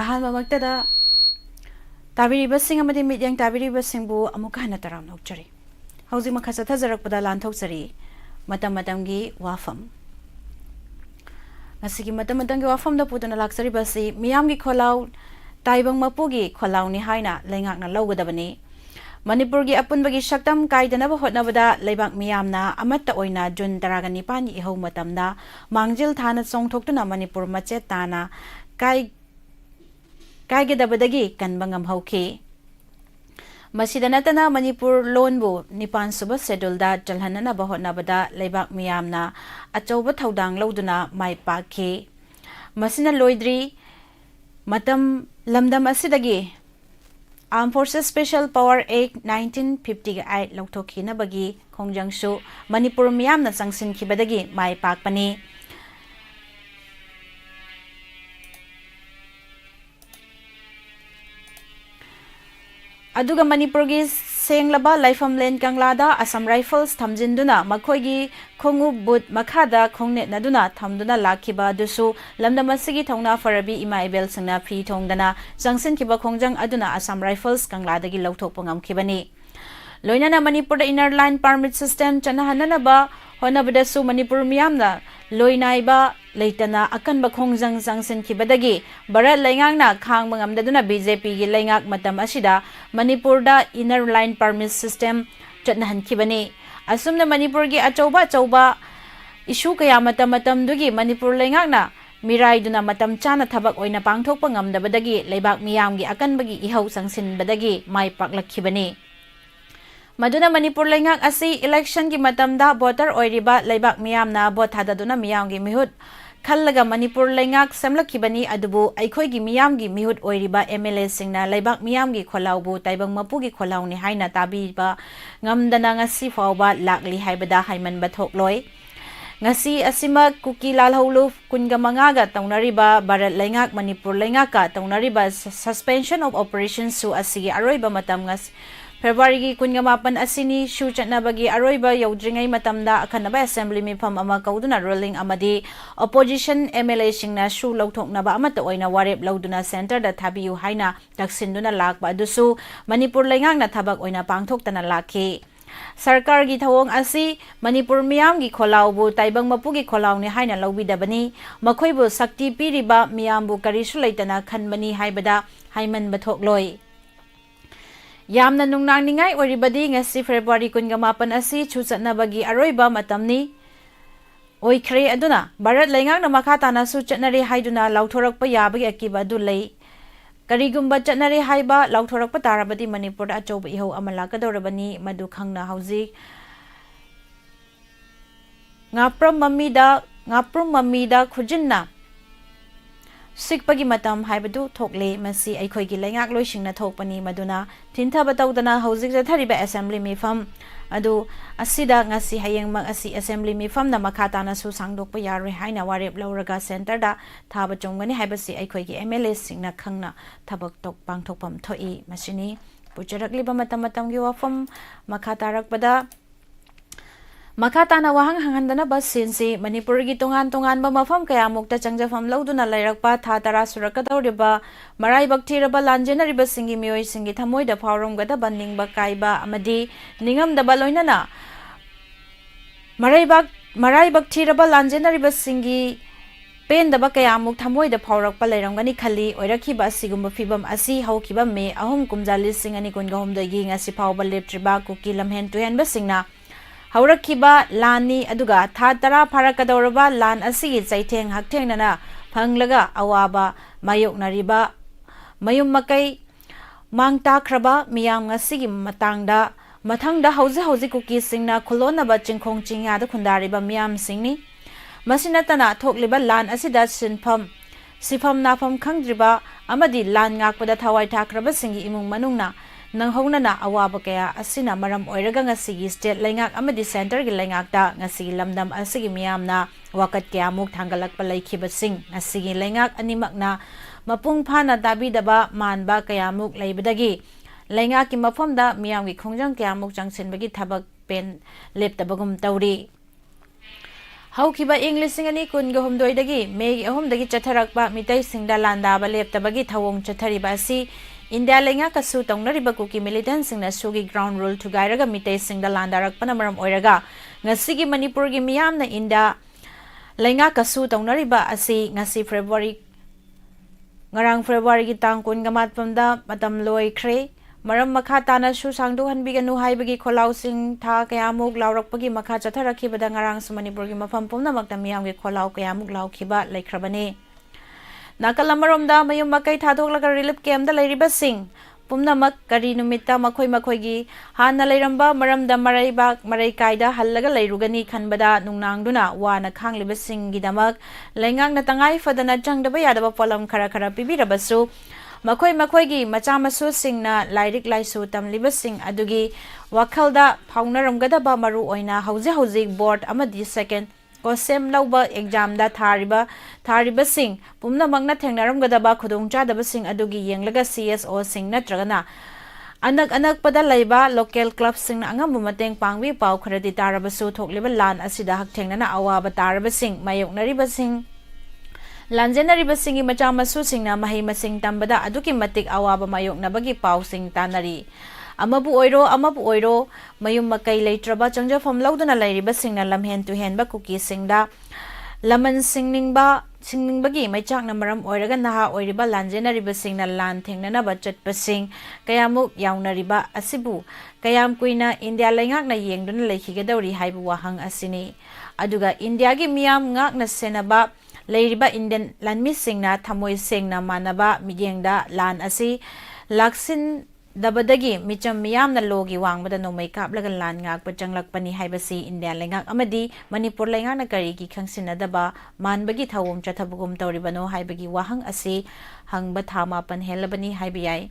अहानबमक्तदा ताबिरिबसिंग अमदि medium ताबिरिबसिंगबु अमुक हना तराम नौचरी हौजि मखा चथजरकपदा लानथोकचरी मतम मतमगी वाफम ngasi मतम मतमगी वाफम दा पुतना लाक्सरी बसी मियामगी खोलाव ताइबंग मपुगी खोलावनि हाइना लेंगाकना लौगदबनी मणिपुर की अपुनबगी शक्तम कायदनब होटनबदा लेबाक मियामना अमत्ता ओइना जुन 19 की इहौ मतमदा मांगजिल थाना चोंगथोक्तुना मणिपुर मचेत ताना कायगदबदगी कनबंगम हौखी मसीदा नतना मणिपुर लोनबु 9 सुब शेड्यूलदा चलहनना होटनबदा लेबाक मियामना अचौब थौदांग लौदुना माइ पाखी मसिना लोइद्री मतम लमदम असिदगी Armed Forces Special Power Act 1958 लौथोखिनबगी खोंजंगसु Manipur मियामना चंगसिनखिबदगी माइ पाकपनी अदुगा मणिपुर की सेंगलबा लाइफमलैंड कंगलादा असम राइफल्स थमजिंदुना मखोइगी खोंगु बुत मखादा खोंगने नदुना थमदुना लाखिबा दुसु लमदमसिगी थौना फरबी इमा इबेल संगना फी थोंगदना जंगसिनखिबा खोंजंग अदुना असम राइफल्स कंगलादगी लौथोकपा ngamkhibani लोइनाना Manipur inner line permit system चनहननबा होनबदसु मणिपुर मियामना लोइनाइबा लेतना अकनबा खोंजंग जंगसिनखिबदगी भारत लैंगांगना खांगबा ngamdaduna बीजेपी की लैंगाक मतम असिदा मणिपुरदा इनर लाइन परमिट सिस्टम चनहनखिबani असुमना मणिपुर की अचौबा इशू कया मतम मणिपुर लैंगाकना मिराइदुना मतम चाना थबक ओइना पांगथोकपा ngamdabadagi लेबाक मियामगी अकनबगी इहौ संगसिनबदगी माइ पाकलखिबani मदुना मणिपुर लैंगाक असि इलेक्शन की मतमदा वोटर ओइरिबा लेबाक मियामना वोट थाददुना मियामगी मिहुत खल्लगा मणिपुर लैंगाक सेमलखिबनी अदुबु अइखोइगी मियामगी मिहुत ओइरिबा एमएलए सिंगना लेबाक मियामगी खोलावबु ताइबंग मपुगी खोलावनि हाइना ताबीबा ngamdana ngasi फावबा लाकली हाइबदा हाइमनबा थोकलोय ngasi asima kuki lalholu kunga mangaga taunariba Bharat लैंगाक मणिपुर लैंगाका ताउनरिबा सस्पेंशन ऑफ ऑपरेशंस सु असि अरोइबा मतम फेब्रुआरी की कुंगा मापन असिनी शु चटनाबगी अरोइबा यौद्रिंगै मतमदा अखनबा असेंबली मिफम अमा कौदुना रोलिंग अमदी ऑपोजिशन एमएलए सिंगना शु लौथोकनबा अमत ओइना वारेप लौदुना सेंटर दा थाबियु हाइना दक्षिणदुना लाकबा अदुसु मणिपुर लैंगाकना थबक ओइना पांगथोक्तना लाखी सरकार की थवोंग असि मणिपुर मियाम की खोलावबु ताइबंग मपुगी खोलावनि हाइना लौबिदबनी मखोइबु शक्ति पीरिबा मियामबु करिसु लैतना खनबनी हाइबदा हाइमनबा थोकलोय यामना नुंगनांगनिंगाई ओरिबदी ngasi फेब्रुआरी 18 असि छुचनबगी अरोइबा मतमनी ओइख्रे अदुना भारत लैंगाकना मखा ताना सु चटनरे हाइदुना लौथोरकपा याबगी अकिबा अदु लೈ करीगुंबा चटनरे हाइबा लौथोरकपा ताराबदी मणिपुर अचौब इहौ अमलाकदौरबनी मदु खंगना हौजी ngaprम मम्मीदा खुजिन्ना सिकपगी मतम हाइबदु थोकले मसी अइखोइगी लैंगाक लोइसिंगना थोकपनी मदुना थिनथबा तौदना हौजिक जथरिबा असेंबली मिफम अदु असिदा ngasi hayengmak asi assembly मिफम ना मखा ताना सु सांगदोकपा यारोय हाइना वारेप लौरगा सेंटर दा थाबा चोंगनी हाइबसी अइखोइगी एमएलए सिंगना खंगना थबक तोक पांगथोकपम थोई मसिनी पुचरकलिबा मतमगी वाफम मखा तारकपदा मखा ताना वाहंग हंगंदना बस सिनसी मणिपुर की तोंगान मफम कया मुक्ता चंगजफम लौदुना लैरकपा था तरा सुरकदौरिबा मराइबक थीरबा लांजेनरिबा सिंगी मियोय सिंगी थमोइदा फावरमगदा बनिंगबा काइबा अमदी निंगमदबा लोइनना मराइबक थीरबा लांजेनरिबा सिंगी पेंदबा कया मुक थमोइदा फावरकपा लैरंगनी खली ओइरखिबा सिगुंबा फिबम असि हौखिबा मे अहुम कुमजाली सिंगनी कुनगहोमदगी ngasi फावबा लेप्ट्रिबा कुकी लमहेन तुहेनबा सिंगना हौरखिबा लानी अदुगा था तरा फारकदौरबा लान असिगी चैथेंग हक्थेंगना फंगलगा अवाबा मायोकनरिबा मयुम मकै मांगताख्रबा मियाम ngasiगी matangda mathangda hauji kuki singna khulonaba chingkhong chingyada khundaриba मियाम सिंगनी मसिनतना थोकलिबा लान असिदा सिफम नाफम खंगद्रिबा अमदि लान ngakpada thawai thakraba singi imung manungna नंगहोनना अवाब कया असिना मरम ओइरगा ngasi स्टेट लैंगाक अमदि सेंटर की लैंगाकता ngasi लमदम असigi मियामना वाकत कया मुक थांगलकपा लैखिबसिंग ngasi लैंगाक अनिमकना मपुंग फाना दाबिदबा मानबा कया मुक लैबदगी लैंगाक की मफमदा मियामगी खोंजंग कया मुक जंगसिनबगी थबक पेन लेप्तबगुम तौरी ꯍꯧꯈꯤꯕ ꯏꯪ ꯂꯤꯁꯤꯡ ꯑꯅꯤ ꯀꯨꯟꯒ ꯍꯨꯝꯗꯣꯏꯗꯒꯤ ꯃꯦꯒꯤ ꯑꯍꯨꯝꯗꯒꯤ ꯆꯠꯊꯔꯛꯄ ꯃꯤꯇꯩꯁꯤꯡꯗ ꯂꯥꯟꯗꯥꯕ ꯂꯦꯞꯇꯕꯒꯤ ꯊꯧꯑꯣꯡ ꯆꯠꯊꯔꯤꯕ ꯑꯁꯤ ꯏꯟꯗꯤꯌꯥ ꯂꯩꯉꯥꯛꯀꯁꯨ ꯇꯧꯅꯔꯤꯕ ꯀꯨꯀꯤ ꯃꯤꯂꯤꯇꯦꯟꯁꯤꯡꯅ ꯁꯨꯒꯤ ꯒ꯭ꯔꯥꯎꯟ ꯔꯨꯜ ꯊꯨꯒꯥꯏꯔꯒ ꯃꯤꯇꯩꯁꯤꯡꯗ ꯂꯥꯟꯗꯥꯔꯛꯄꯅ ꯃꯔꯝ ꯑꯣꯏꯔꯒ ꯉꯁꯤꯒꯤ ꯃꯅꯤꯄꯨꯔꯒꯤ ꯃꯤꯌꯥꯝꯅ ꯏꯟꯗꯤꯌꯥ ꯂꯩꯉꯥꯛꯀꯁꯨ ꯇꯧꯅꯔꯤꯕ ꯑꯁꯤ ꯉꯁꯤ ꯉꯔꯥꯡ ꯐꯦꯕ꯭ꯔꯨꯋꯥꯔꯤꯒꯤ ꯇꯥꯡ 28ꯗ ꯃꯇꯝ ꯂꯣꯏꯈ꯭ꯔꯦ ꯃꯔꯝ ꯃꯈꯥ ꯇꯥꯅꯁꯨ ꯁꯥꯡꯗꯣꯛꯍꯟꯕꯤꯒꯅꯨ ꯍꯥꯏꯕꯒꯤ ꯈꯣꯜꯂꯥꯎꯁꯤꯡ ꯊꯥ ꯀꯌꯥꯃꯨꯛ ꯂꯥꯎꯔꯛꯄꯒꯤ ꯃꯈꯥ ꯆꯠꯊꯔꯛꯈꯤꯕꯗ ꯉꯔꯥꯡꯁꯨ ꯃꯅꯤꯄꯨꯔꯒꯤ ꯃꯐꯝ ꯄꯨꯝꯅꯃꯛꯇ ꯃꯤꯌꯥꯝꯒꯤ ꯈꯣꯜꯂꯥꯎ ꯀꯌꯥꯃꯨꯛ ꯂꯥꯎꯈꯤꯕ ꯂꯩꯈ꯭ꯔꯕꯅꯤ ꯅꯥꯀꯜ ꯑꯃꯔꯣꯝꯗ ꯃꯌꯨꯝ ꯃꯀꯩ ꯊꯥꯗꯣꯛꯂꯒ ꯔꯤꯂꯤꯞ ꯀꯦꯝꯞꯇ ꯂꯩꯔꯤꯕꯁꯤꯡ ꯄꯨꯝꯅꯃꯛ ꯀꯔꯤ ꯅꯨꯃꯤꯠꯇ ꯃꯈꯣꯏꯒꯤ ꯍꯥꯟꯅ ꯂꯩꯔꯝꯕ ꯃꯔꯝꯗ ꯃꯔꯩ ꯀꯥꯏꯗ ꯍꯜꯂꯒ ꯂꯩꯔꯨꯒꯅꯤ ꯈꯟꯕꯗ ꯅꯨꯡꯅꯥꯡꯗꯨꯅ ꯋꯥꯅ ꯈꯥꯡꯂꯤꯕꯁꯤꯡꯒꯤꯗꯃꯛ ꯂꯩꯉꯥꯛꯅ ꯇꯉꯥꯏ ꯐꯗꯅ ꯆꯪꯗꯕ ꯌꯥꯗꯕ ꯄꯣꯠꯂꯝ ꯈꯔ ꯄꯤꯕꯤꯔꯕꯁꯨ ꯃꯈꯣꯏꯒꯤ ꯃꯆꯥ ꯃꯁꯨꯁꯤꯡꯅ ꯂꯥꯏꯔꯤꯛ ꯂꯥꯏꯁꯨ ꯇꯝꯂꯤꯕꯁꯤꯡ ꯑꯗꯨꯒꯤ ꯋꯥꯈꯜꯗ ꯐꯥꯎꯅꯔꯝꯒꯗꯕ ꯃꯔꯨꯑꯣꯏꯅ ꯍꯧꯖꯤꯛ ꯕꯣꯔꯗ ꯑꯃꯗꯤ ꯁꯦꯀꯦꯟ ꯀꯣꯁꯦꯝ ꯂꯧꯕ ꯑꯦꯛꯖꯥꯝꯗ ꯊꯥꯔꯤꯕꯁꯤꯡ ꯄꯨꯝꯅꯃꯛꯅ ꯊꯦꯡꯅꯔꯝꯒꯗꯕ ꯈꯨꯗꯣꯡꯆꯥꯗꯕꯁꯤꯡ ꯑꯗꯨꯒꯤ ꯌꯦꯡꯂꯒ CSOꯁꯤꯡ ꯅꯠꯇ꯭ꯔꯒꯅ ꯑꯅꯛꯄꯗ ꯂꯩꯕ ꯂꯣꯀꯦꯜ ꯀ꯭ꯂꯕꯁꯤꯡꯅ ꯑꯉꯝꯕ ꯃꯇꯦꯡ ꯄꯥꯡꯕꯤ ꯄꯥꯎ ꯈꯔꯗꯤ ꯇꯥꯔꯕꯁꯨ ꯊꯣꯛꯂꯤꯕ ꯂꯥꯟ ꯑꯁꯤꯗ ꯍꯛꯊꯦꯡꯅꯅ ꯑꯋꯥꯕ ꯇꯥꯔꯕꯁꯤꯡ ꯃꯥꯌꯣꯛꯅꯔꯤꯕꯁꯤꯡ ꯂꯥꯟꯖꯦꯟꯅꯔꯤꯕꯁꯤꯡꯒꯤ ꯃꯆꯥ ꯃꯁꯨꯁꯤꯡꯅ ꯃꯍꯩ ꯃꯁꯤꯡ ꯇꯝꯕꯗ ꯑꯗꯨꯛꯀꯤ ꯃꯇꯤꯛ ꯑꯋꯥꯕ ꯃꯥꯌꯣꯛꯅꯕꯒꯤ ꯄꯥꯎꯁꯤꯡ ꯇꯥꯅꯔꯤ ꯑꯃꯕꯨ ꯑꯣꯏꯔꯣ ꯃꯌꯨꯝ ꯃꯀꯩ ꯂꯩꯇ꯭ꯔꯕ ꯆꯪꯖꯐꯝ ꯂꯧꯗꯨꯅ ꯂꯩꯔꯤꯕꯁꯤꯡꯅ ꯂꯝꯍꯦꯟ ꯇꯨꯍꯦꯟꯕ ꯀꯨꯀꯤꯁꯤꯡꯗ ꯂꯃꯟ ꯁꯤꯡꯅꯤꯡꯕꯒꯤ ꯃꯩꯆꯥꯛꯅ ꯃꯔꯝ ꯑꯣꯏꯔꯒ ꯅꯍꯥ ꯑꯣꯏꯔꯤꯕ ꯂꯥꯟꯖꯦꯟꯅꯔꯤꯕꯁꯤꯡꯅ ꯂꯥꯟ ꯊꯦꯡꯅꯅꯕ ꯆꯠꯄꯁꯤꯡ ꯀꯌꯥꯃꯨꯛ ꯌꯥꯎꯅꯔꯤꯕ ꯑꯁꯤꯕꯨ ꯀꯌꯥꯝ ꯀꯨꯏꯅ ꯏꯟꯗꯤꯌꯥ ꯂꯩꯉꯥꯛꯅ ꯌꯦꯡꯗꯨꯅ ꯂꯩꯈꯤꯒꯗꯧꯔꯤ ꯍꯥꯏꯕ ꯋꯥꯍꯪ ꯑꯁꯤꯅꯤ ꯑꯗꯨꯒ ꯏꯟꯗꯤꯌꯥꯒꯤ ꯃꯤꯌꯥꯝ ꯉꯥꯛꯅ ꯁꯦꯟꯅꯕ ꯂꯩꯔꯤꯕ ꯏꯟꯗꯤꯌꯟ ꯂꯥꯟꯃꯤꯁꯤꯡꯅ ꯊꯃꯣꯏ ꯁꯦꯡꯅ ꯃꯥꯟꯅꯕ ꯃꯤꯠꯌꯦꯡꯗ ꯂꯥꯟ ꯑꯁꯤ ꯂꯥꯛꯁꯤꯟꯗꯕꯗꯒꯤ ꯃꯤꯆꯝ ꯃꯤꯌꯥꯝꯅ ꯂꯣꯒꯤ ꯋꯥꯡꯃꯗ ꯅꯣꯡꯃꯩ ꯀꯥꯞꯂꯒ ꯂꯥꯟ ꯉꯥꯛꯄ ꯆꯪꯂꯛꯄꯅꯤ ꯍꯥꯏꯕꯁꯤ ꯏꯟꯗꯤꯌꯥ ꯂꯩꯉꯥꯛ ꯑꯃꯗꯤ ꯃꯅꯤꯄꯨꯔ ꯂꯩꯉꯥꯛꯅ ꯀꯔꯤꯒꯤ ꯈꯪꯁꯤꯟꯅꯗꯕ ꯃꯥꯟꯕꯒꯤ ꯊꯧꯑꯣꯡ ꯆꯠꯊꯕꯒꯨꯝ ꯇꯧꯔꯤꯕꯅꯣ ꯍꯥꯏꯕꯒꯤ ꯋꯥꯍꯪ ꯑꯁꯤ ꯍꯪꯕ ꯊꯥ 9 ꯍꯦꯜꯂꯕꯅꯤ ꯍꯥꯏꯕ ꯌꯥꯏ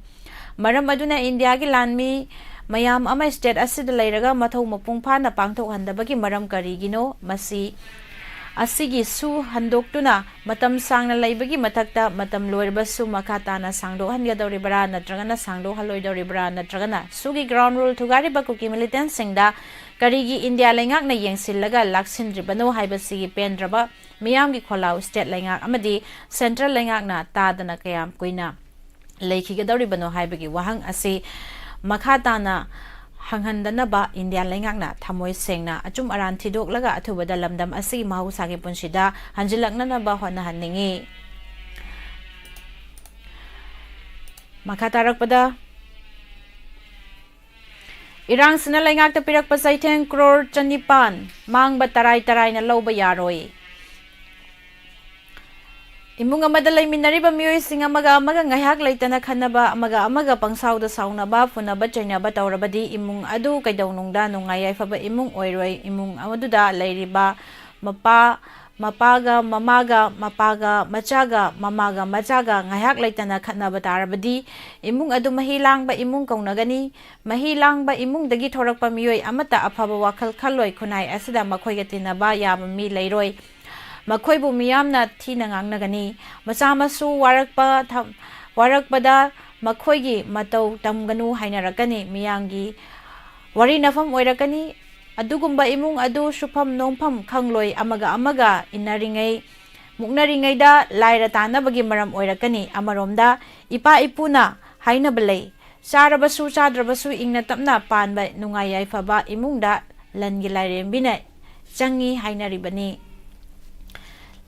ꯃꯔꯝ ꯑꯗꯨꯅ ꯏꯟꯗꯤꯌꯥꯒꯤ ꯂꯥꯟꯃꯤ ꯃꯌꯥꯝ ꯑꯃ ꯁ꯭ꯇꯦꯠ ꯑꯁꯤꯗ ꯂꯩꯔꯒ ꯃꯊꯧ ꯃꯄꯨꯡ ꯐꯥꯅ ꯄꯥꯡꯊꯣꯛꯍꯟꯗꯕꯒꯤ ꯃꯔꯝ ꯀꯔꯤꯒꯤꯅꯣ ꯑꯁꯤꯒꯤ ꯍꯟꯗꯣꯛꯇꯨꯅ ꯃꯇꯝ ꯁꯥꯡꯅ ꯂꯩꯕꯒꯤ ꯃꯊꯛꯇ ꯃꯇꯝ ꯂꯣꯏꯔꯕꯁꯨ ꯃꯈꯥ ꯇꯥꯅ ꯁꯥꯡꯗꯣꯛꯍꯟꯒꯗꯧꯔꯤꯕ꯭ꯔꯥ ꯅꯠꯇ꯭ꯔꯒꯅ ꯁꯥꯡꯗꯣꯛꯍꯜꯂꯣꯏꯗꯧꯔꯤꯕ꯭ꯔꯥ ꯅꯠꯇ꯭ꯔꯒꯅ ꯁꯨꯒꯤ ꯒ꯭ꯔꯥꯎꯟ ꯔꯨꯜ ꯊꯨꯒꯥꯏꯔꯤꯕ ꯀꯨꯀꯤ ꯃꯤꯂꯤꯇꯦꯟꯁꯤꯡꯗ ꯀꯔꯤꯒꯤ ꯏꯟꯗꯤꯌꯥ ꯂꯩꯉꯥꯛꯅ ꯌꯦꯡꯁꯤꯜꯂꯒ ꯂꯥꯛꯁꯤꯟꯗ꯭ꯔꯤꯕꯅꯣ ꯍꯥꯏꯕꯁꯤꯒꯤ ꯄꯦꯟꯗ꯭ꯔꯕ ꯃꯤꯌꯥꯝꯒꯤ ꯈꯣꯜꯂꯥꯎ ꯁ꯭ꯇꯦꯠ ꯂꯩꯉꯥꯛ ꯑꯃꯗꯤ ꯁꯦꯟꯇ꯭ꯔꯦꯜ ꯂꯩꯉꯥꯛꯅ ꯇꯥꯗꯅ ꯀꯌꯥꯝ ꯀꯨꯏꯅ ꯂꯩꯈꯤꯒꯗꯧꯔꯤꯕꯅꯣ ꯍꯥꯏꯕꯒꯤ ꯋꯥꯍꯪ ꯑꯁꯤ ꯃꯈꯥ ꯇꯥꯅ ꯍꯪꯍꯟꯗꯅꯕ ꯏꯟꯗꯤꯌꯥ ꯂꯩꯉꯥꯛꯅ ꯊꯃꯣꯏ ꯁꯦꯡꯅ ꯑꯆꯨꯝ ꯑꯔꯥꯟ ꯊꯤꯗꯣꯛꯂꯒ ꯑꯊꯨꯕꯗ ꯂꯝꯗꯝ ꯑꯁꯤꯒꯤ ꯃꯍꯧꯁꯥꯒꯤ ꯄꯨꯟꯁꯤꯗ ꯍꯟꯖꯤꯜꯂꯛꯅꯅꯕ ꯍꯣꯠꯅꯍꯟꯅꯤꯡꯉꯤ ꯃꯈꯥ ꯇꯥꯔꯛꯄꯗ ꯏꯔꯥꯡꯁꯤꯅ ꯂꯩꯉꯥꯛꯇ ꯄꯤꯔꯛꯄ ꯆꯩꯊꯦꯡ ꯀ꯭ꯔꯣꯔ 9,000 ꯃꯥꯡꯕ ꯇꯔꯥꯏꯅ ꯂꯧꯕ ꯌꯥꯔꯣꯏ ꯏꯃꯨꯡ ꯑꯃꯗ ꯂꯩꯃꯤꯟꯅꯔꯤꯕ ꯃꯤꯑꯣꯏꯁꯤꯡ ꯑꯃꯒ ꯉꯥꯏꯍꯥꯛ ꯂꯩꯇꯅ ꯈꯟꯅꯕ ꯑꯃꯒ ꯄꯪꯁꯥꯎꯗ ꯁꯥꯎꯅꯕ ꯐꯨꯅꯕ ꯆꯩꯅꯕ ꯇꯧꯔꯕꯗꯤ ꯏꯃꯨꯡ ꯑꯗꯨ ꯀꯩꯗꯧꯅꯨꯡꯗ ꯅꯨꯡꯉꯥꯏ ꯌꯥꯏꯐꯕ ꯏꯃꯨꯡ ꯑꯣꯏꯔꯣꯏ ꯏꯃꯨꯡ ꯑꯗꯨꯗ ꯂꯩꯔꯤꯕ ꯃꯄꯥꯒ ꯃꯆꯥꯒ ꯉꯥꯏꯍꯥꯛ ꯂꯩꯇꯅ ꯈꯠꯅꯕ ꯇꯥꯔꯕꯗꯤ ꯏꯃꯨꯡ ꯑꯗꯨ ꯃꯍꯤ ꯂꯥꯡꯕ ꯏꯃꯨꯡ ꯀꯧꯅꯒꯅꯤ ꯃꯍꯤ ꯂꯥꯡꯕ ꯏꯃꯨꯡꯗꯒꯤ ꯊꯣꯔꯛꯄ ꯃꯤꯑꯣꯏ ꯑꯃꯠꯇ ꯑꯐꯕ ꯋꯥꯈꯜ ꯈꯜꯂꯣꯏ ꯈꯨꯟꯅꯥꯏ ꯑꯁꯤꯗ ꯃꯈꯣꯏꯒ ꯇꯤꯟꯅꯕ ꯌꯥꯕ ꯃꯤ ꯂꯩꯔꯣꯏ ꯃꯈꯣꯏꯕꯨ ꯃꯤꯌꯥꯝꯅ ꯊꯤꯅ ꯉꯥꯡꯅꯒꯅꯤ ꯃꯆꯥ ꯃꯁꯨ ꯋꯥꯔꯛꯄꯗ ꯃꯈꯣꯏꯒꯤ ꯃꯇꯧ ꯇꯝꯒꯅꯨ ꯍꯥꯏꯅꯔꯛꯀꯅꯤ ꯃꯤꯌꯥꯝꯒꯤ ꯋꯥꯔꯤꯅꯐꯝ ꯑꯣꯏꯔꯛꯀꯅꯤ ꯑꯗꯨꯒꯨꯝꯕ ꯏꯃꯨꯡ ꯑꯗꯨ ꯁꯨꯐꯝ ꯅꯣꯝꯐꯝ ꯈꯪꯂꯣꯏ ꯑꯃꯒ ꯃꯨꯛꯅꯔꯤꯉꯩꯗ ꯂꯥꯏꯔ ꯇꯥꯟꯅꯕꯒꯤ ꯃꯔꯝ ꯑꯣꯏꯔꯛꯀꯅꯤ ꯑꯃꯔꯣꯝꯗ ꯏꯄꯥ ꯏꯄꯨꯅ ꯍꯥꯏꯅꯕ ꯂꯩ ꯆꯥꯔꯕꯁꯨ ꯆꯥꯗ꯭ꯔꯕꯁꯨ ꯏꯪꯅ ꯇꯞꯅ ꯄꯥꯟꯕ ꯅꯨꯡꯉꯥꯏ ꯌꯥꯏꯐꯕ ꯏꯃꯨꯡꯗ ꯂꯟꯒꯤ ꯂꯥꯏꯔꯦꯝꯕꯤꯅ ꯆꯪꯉꯤ ꯍꯥꯏꯅꯔꯤꯕꯅꯤ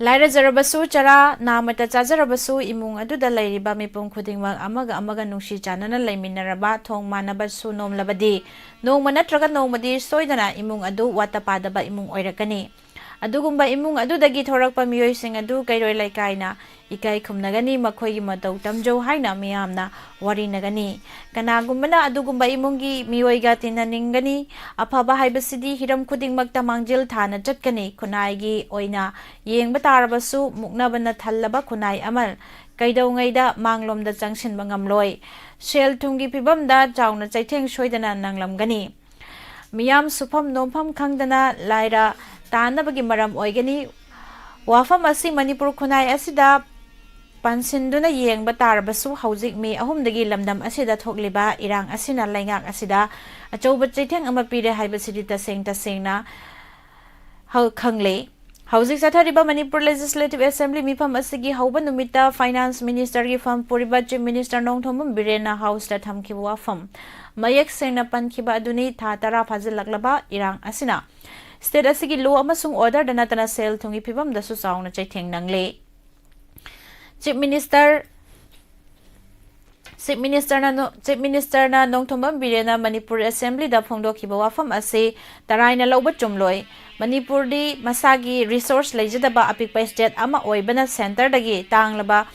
ꯂꯥꯏꯔꯖꯔꯕꯁꯨ ꯆꯔꯥ ꯅꯥꯃꯇ ꯆꯥꯖꯔꯕꯁꯨ ꯏꯃꯨꯡ ꯑꯗꯨꯗ ꯂꯩꯔꯤꯕ ꯃꯤꯄꯨꯝ ꯈꯨꯗꯤꯡꯃꯛ ꯑꯃꯒ ꯅꯨꯡꯁꯤ ꯆꯥꯟꯅꯅ ꯂꯩꯃꯤꯟꯅꯔꯕ ꯊꯣꯡ ꯃꯥꯟꯅꯕꯁꯨ ꯅꯣꯝꯂꯕꯗꯤ ꯅꯣꯡꯃ ꯅꯠꯇ꯭ꯔꯒ ꯅꯣꯡꯃꯗꯤ ꯁꯣꯏꯗꯅ ꯏꯃꯨꯡ ꯑꯗꯨ ꯋꯥꯠꯇ ꯄꯥꯗꯕ ꯏꯃꯨꯡ ꯑꯣꯏꯔꯛꯀꯅꯤ ꯑꯗꯨꯒꯨꯝꯕ ꯏꯃꯨꯡ ꯑꯗꯨꯗꯒꯤ ꯊꯣꯔꯛꯄ ꯃꯤꯑꯣꯏꯁꯤꯡ ꯑꯗꯨ ꯀꯩꯔꯣꯏ ꯂꯩꯀꯥꯏꯅ ꯏꯀꯥꯏ ꯈꯨꯝꯅꯒꯅꯤ ꯃꯈꯣꯏꯒꯤ ꯃꯇꯧ ꯇꯝꯖꯧ ꯍꯥꯏꯅ ꯃꯤꯌꯥꯝꯅ ꯋꯥꯔꯤꯅꯒꯅꯤ ꯀꯅꯥꯒꯨꯝꯕꯅ ꯑꯗꯨꯒꯨꯝꯕ इमुंगी मियोइगा तिन्ननिंगनी अफबा हाइबसिदी हिरम खुदिंगमक्ता मांजिल थाना चटकनी खुनाइगी ओइना येंगबा तारबसु मुक्नबना थल्लबा खुनाइ अमल कैदौंगैदा मांगलोमदा चंगसिनबा ngamloi सेल थुंगी फिबमदा चाउना चैथेंग सोइदना नंगलमगनी मियाम सुफम नोमफम खंगदना लाइरा तानबगी मरम ओइगनी वाफम असि मणिपुर खुनाइ असिदा पानसिंदुना येंगबा तारबसु हौजिक मे अहुमदगी लमदम असिदा थोकलिबा इरांग असिना लैंगाक असिदा अचौबा चैथेंग अमा पीरे हाइबसिदी तसेंग तसेंगना खंगले Hauzik Sathariba Manipur Legislative Assembly Mifam Asigi Hauba Numita Finance Minister Gifam Puriba Chief Minister Nongthom Birena House that Hamki Wapham Mayak Sena Pankiba Aduni Tatara Fazil Laglaba Irang Asina State Asigi Law Amasung Order the Natana Sale Tungi Pibam the Susauna Chaiting Nangle Chief Minister na Nongthom Birena Manipur Assembly da Phongdo Kiba Wapham Ase Taraina Loba Chumloi Manipur di Masagi Resource Lejadaba Apikpa State Ama Oibana Center dagi Tanglaba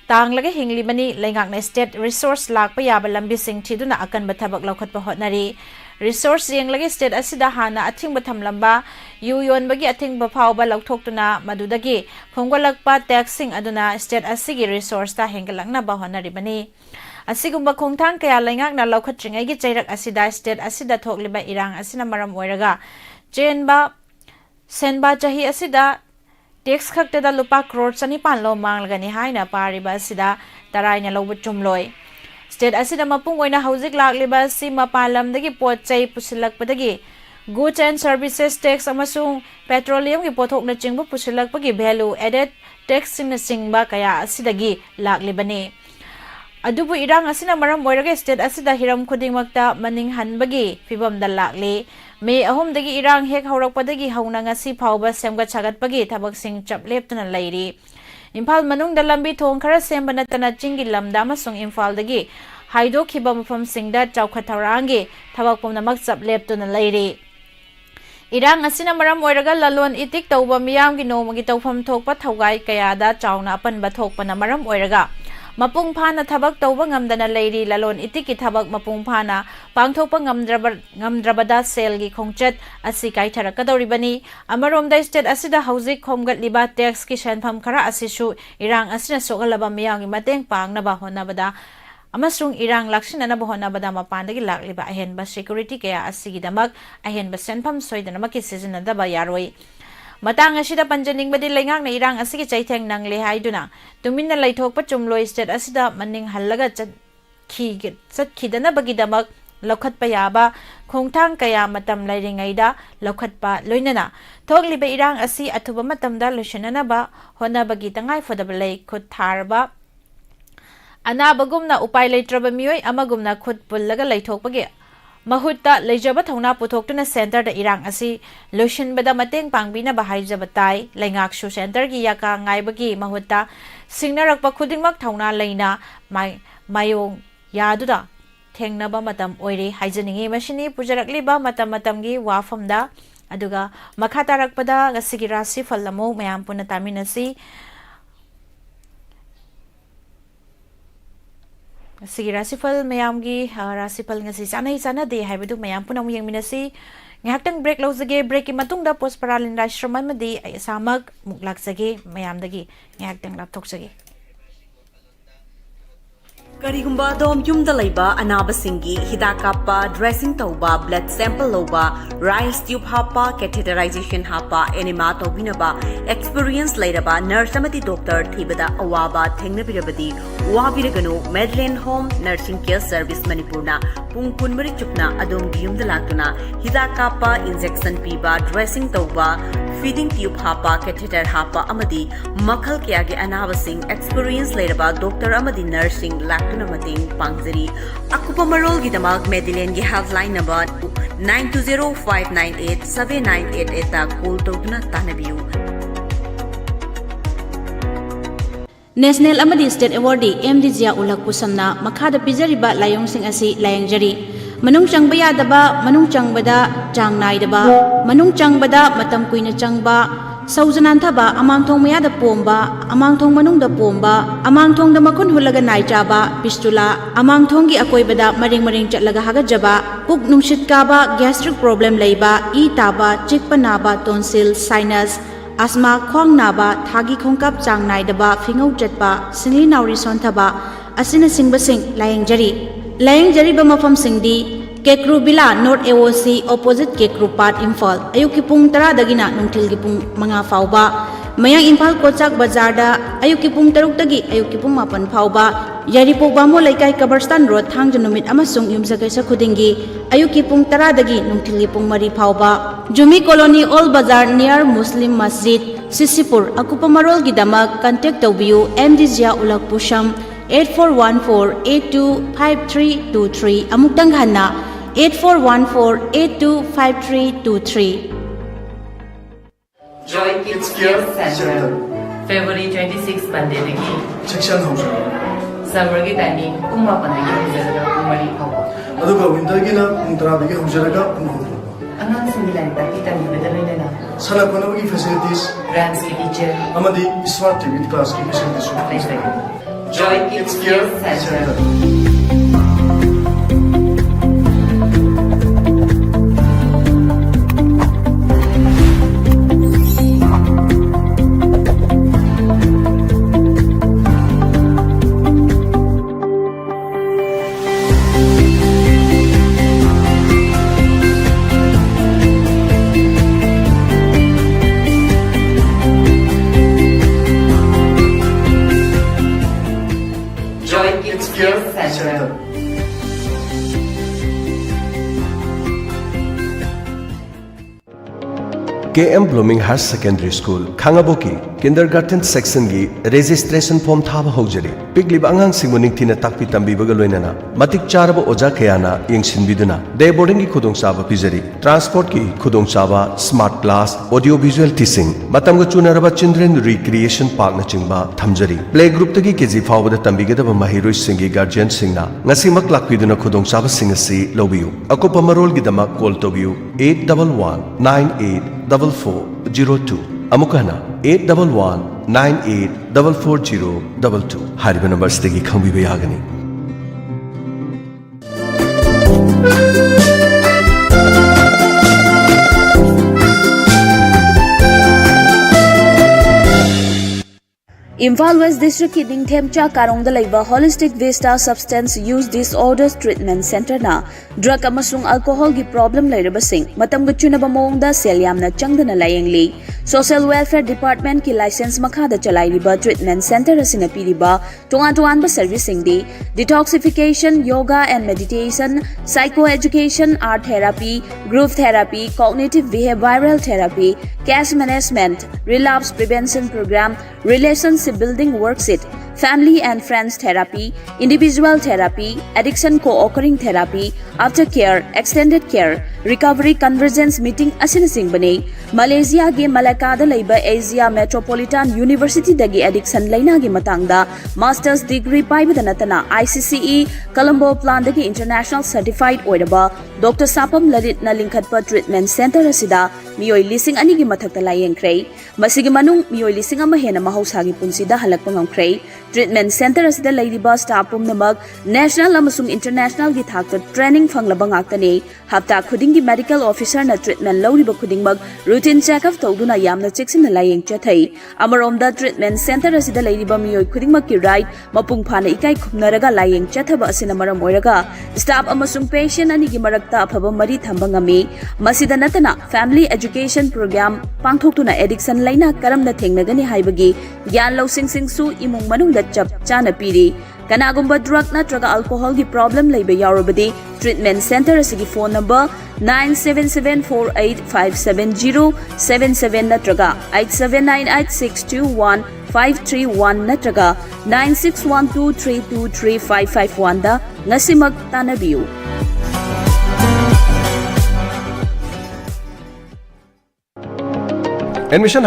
Tanglaga Hingli Bani Lengakna State Resource Lakpa Yaba Lambi Sing Tiduna Akan Batabak Lokot Pahotnari Resource Yang Lagi State Asida Hana Ating Batam Lamba Yuyon Bagi Ating Bapauba Lautokuna Madudagi Phongwalakpa Taxing Aduna State Asigi Resource Ta Hengalangna Bahonari Bani Asigumba Kongtang Kaya Lengakna Lokot Chingagi Jairak Asida State Asida Thokliba Irang Asina Maram Oiraga Jenba Senba Jahi Asida Tax Kaktada Lupa Crore Sanipan Lo Manglagani Haina Pariba Asida Taraina Loba Chumloi State Asida Mapungoina Hauzik Lakliba Si Mapalam Dagi Pot Chay Pusilak Padagi Goods and Services Tax Amasung Petroleum Ki Pothok na Chingba Pusilak Pagi Value Added Tax Sing na Singba Kaya Asidagi Laklibani Adubu Irang Asina Maram Moiraga State Asida Hiram Kuding Makta Maning Hanbagi Fibam Dalakli May ahom dagi Irang Hek Haurak Padagi Haunanga Si Pauba Semga Chagat Pagi Tabak Sing Chap Leptana Lady Impal Manung Dalambi Tong Kara Sembanatana Chingi Lamdama Sung Infal dagi Haido Kibam from Singda Chaukatarangi Tabak Pum Namak Chap Leptana Lady Irang Asina Maram Moiraga Lalon Itik Tauba Miyam Gino Magitaw Pam Tokpa Taugai Kayada Chauna Apan Batok Panamaram Oiraga Mapung Pana Tabak Tauba Ngamdana Lady Lalon Itiki Tabak Mapung Pana Pangtopa Ngamdrabada Selgi Kongchet Asikai Tarakadoribani Amarom da State Asida Hauzik Komgat Liba Tax Kishan Pam Kara Asishu Irang Asina Sogalaba Miyang Mateng Pang Nabahonabada Amasung Irang Lakshina Nabahonabada Mapandagi Lakliba Ahenba Security Kaya Asigi Damak Ahenba Senpam Soidanamaki Season Daba Yaroi Matang Asida Panjaning Badi Langak na Irang Asigi Chaiteng Nang Lehay Duna Tumin na Laitok pa Chumloi State Asida Maning Halaga Sat Kidana Bagidamak Lokat Payaba Kongtang Kaya Matam Lairingayda Lokat Pa Loinana Togli ba Irang Asi Atuba Matamda Lushanana ba Hona Bagitangay Fodabalay Kut Tarba Anabagum na Upay Laitraba Miyoy Amagum na Kut Pulaga Laitok Pagi Mahutta Lejaba Thongna Puthok na Center da Irang Asi Lushan Bada Mateng Pangbina Bahay Jabatay Langak Shu Center Gi Yaka Ngay Bagi Mahutta Singnarak Pa Khudingmak Thongna Laina Mayong Yaduda Thengnaba Matam Oiri Haijaningi Mashini Pujarakliba Matam Matamgi Wapham da Aduga Makatarakpada Gasigi Rashi Phal Lamo Mayam Puna Taminasi Sige Rashi Phal Mayamgi Rashi Phal ngasi sana de haibadu Mayam Puna Muyang Minasi Ngahaktang break lawzage break matungda post paralin rashraman madi ay samag muklaksage mayamdagi ngahaktang laptoksage Karigumba dom yumda laiba anabasingi hidakapa dressing tauba blood sample loba rice tube hapa catheterization hapa enema tobinaba experience lairaba nurse amati doctor thibada awaba thengnabirabadi wabiraganu Medland Home Nursing Care Service Manipurna pungpun mari chupna adom yumda latuna hidakapa injection piba dressing tauba feeding tube hapa catheter hapa amadi makhal kyage anabasing experience lairaba doctor amadi nursing Mating Pangzari Akupa Marol Gidamak Medellin gi helpline number 920-598-7988 ta call tawduna tanabiyu National Amadi State Awardee MDJA Ulak Pusamna Makhada Pizariba Layong Sing Asi Layangjari Manung Changba Yadaba Manung Changbada Chang Naidaba Manung Changbada Matam Kuina Changba Saujanantaba amang thong mayada pomba amang thong manungda pomba amang thong da makun hulaga naijaba pistula amang thong gi akoibada maring chatlaga hagajaba puk nungshit kaba gastric problem leiba e taba chikpa naba tonsil sinus asma khwang naba thagi khongkap chang naidaba fingau chatpa singli nauri sonthaba asina singbasing layang jari ba mafam singdi Kekru Bila North AOC opposite Kekru Part Imphal ayuki pung 10 dagina nungtil gi pung mga fauba ꯃꯌꯥꯡ ꯏꯝꯐꯥꯜ ꯀꯣꯆꯥꯛ ꯕꯖꯥꯔꯗ ꯑꯌꯨꯛꯀꯤ ꯄꯨꯡ 6ꯇꯒꯤ ꯑꯌꯨꯛꯀꯤ ꯄꯨꯡ 8 ꯐꯥꯎꯕ ꯌꯥꯏꯔꯤꯄꯣꯛ ꯕꯥꯃꯣꯟ ꯂꯩꯀꯥꯏ ꯀꯕꯔꯁꯇꯥꯟ road ꯊꯥꯡꯖ ꯅꯨꯃꯤꯠ ꯑꯃꯁꯨꯡ ꯌꯨꯝꯁꯀꯩꯁ ꯈꯨꯗꯤꯡꯒꯤ ꯑꯌꯨꯛꯀꯤ ꯄꯨꯡ 10ꯗꯒꯤ ꯅꯨꯡꯊꯤꯜꯒꯤ ꯄꯨꯡ 3 ꯐꯥꯎꯕ ꯖꯨꯃꯤ ꯀꯣꯂꯣꯅꯤ ꯑꯣꯜ ꯕꯖꯥꯔ ꯅꯤꯌꯔ ꯃꯨꯁꯂꯤꯝ ꯃꯁꯖꯤꯗ ꯁꯤꯁꯤꯄꯨꯔ ꯑꯀꯨꯞꯄ ꯃꯔꯣꯜꯒꯤꯗꯃꯛ ꯀꯟꯇꯦꯛ ꯇꯧꯕꯤꯌꯨ MD ꯖꯤꯌꯥ ꯎꯂꯛ ꯄꯨꯁꯝ 8414825323 ꯑꯃꯨꯛꯇꯪ ꯍꯟꯅ 8414825323 Joy Kids Care Center. February 26 Monday dagi. Section house. Summer gi timing pung 8 dagi hujaraga pung 3 phawa. Aduga winter gi na pung 10 dagi hujaraga pung 3 phawa. Angang similar taki tami bedalai na. Sana konabagi facilities. Grants ki teacher. Amadi smart TV class ki facilities. Joy Kids Care Center. Joy Kids Care Center. KM Blooming Higher Secondary School Khangaboki Kindergarten Section gi registration form thaba hojari pigliba angang singmuning thina takpi tambibaga loinana matik charaba oja khayana yengsinbiduna day boarding gi khudong chaba pijari transport ki khudong chaba smart class audio visual teaching matamga chunaraba children recreation park na chingba thamjari play group tagi kg fawbada tambigadaba mahiroi singi guardian singna ngasi mak lakpiduna khudong chaba singasi lobiyu akopa marol gi dama call tobiyu 811984402 Amukana 811984402 Hariba number stegi khambiba yagani Imphal West District ki Ningthemcha Karongda laiba Holistic Vista Substance Use Disorders Treatment Center na drug amasung alcohol gi problem lairabasing matam gutchunaba mawngda sel yamna changdana layengli Social Welfare Department ki license makhada chalairiba treatment center asina piriba tongan-tonganba servicing di detoxification, yoga and meditation, psychoeducation, art therapy, group therapy, cognitive behavioral therapy, cash management, relapse prevention program, relationship building worksheet, family and friends therapy, individual therapy, addiction co-occurring therapy, aftercare, extended care, recovery convergence meeting asina singbane Malaysia gi Malacca laiba Asia Metropolitan University dagi addiction laina gi matangda master's degree paibada natana ICCE Colombo plan dagi international certified oiraba Dr. Sapam Lalit na lingkhatpa treatment center asida miyoi lising ani gi mathakta layengkrei masigi manung miyoi lising ama hena mahausa gi punsida halakpa ngamkrei treatment center asida lairiba staff pumnamak national amasung international gi thakta training fanglaba ngaktani hapta khuding gi medical officer na treatment lawriba khudingmak routine check-up tawduna yamna checksina layeng chathai amaromda treatment center asida lairiba miyoi khudingmak ki right mapung phana ikai khumnaraga layeng chathaba asina maram oiraga staff amasung patient ani gi marakta aphaba mari thamba ngami masida natana family education program pangthoktuna addiction laina karamna thengnagani haibagi gyan losing singsu imung manungda chap chana piri kanagumba drug natraga alcohol gi problem leiba yarobadi treatment center asigi phone number 9774857077 natraga 8798621531 natraga 9612323551 da ngasimak tanabiu Admission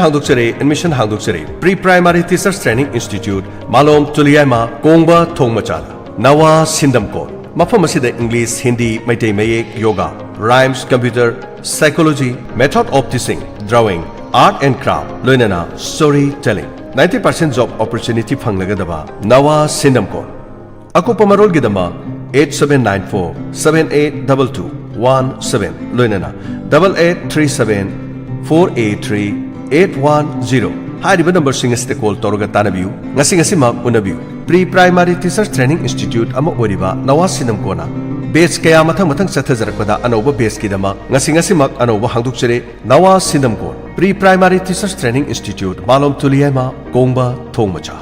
Hangdukchare Pre-Primary Teachers Training Institute Malom Tuliaima Kongba Thongmachala Nawa Sindamko Mafam asida English, Hindi, Maitai Mayek, Yoga, Rhymes, Computer, Psychology, Method of Teaching, Drawing, Art and Craft, Loinana, Storytelling 90% job opportunity Phanglagadaba Nawa Sindamko Akupa Marol Gidama 8794 782217 Loinana 8837 483 810 Hariba number singasite call toroga tanabiu ngasi ma unabiu Pre-Primary Teachers Training Institute ama oriba nawasinam kona Base kaya mathang chathajarakpada anoba base kidama ngasi mak anoba hangdukchere nawasinam kon Pre Primary Teachers Training Institute Malom Tuliyama Kongba Thongmacha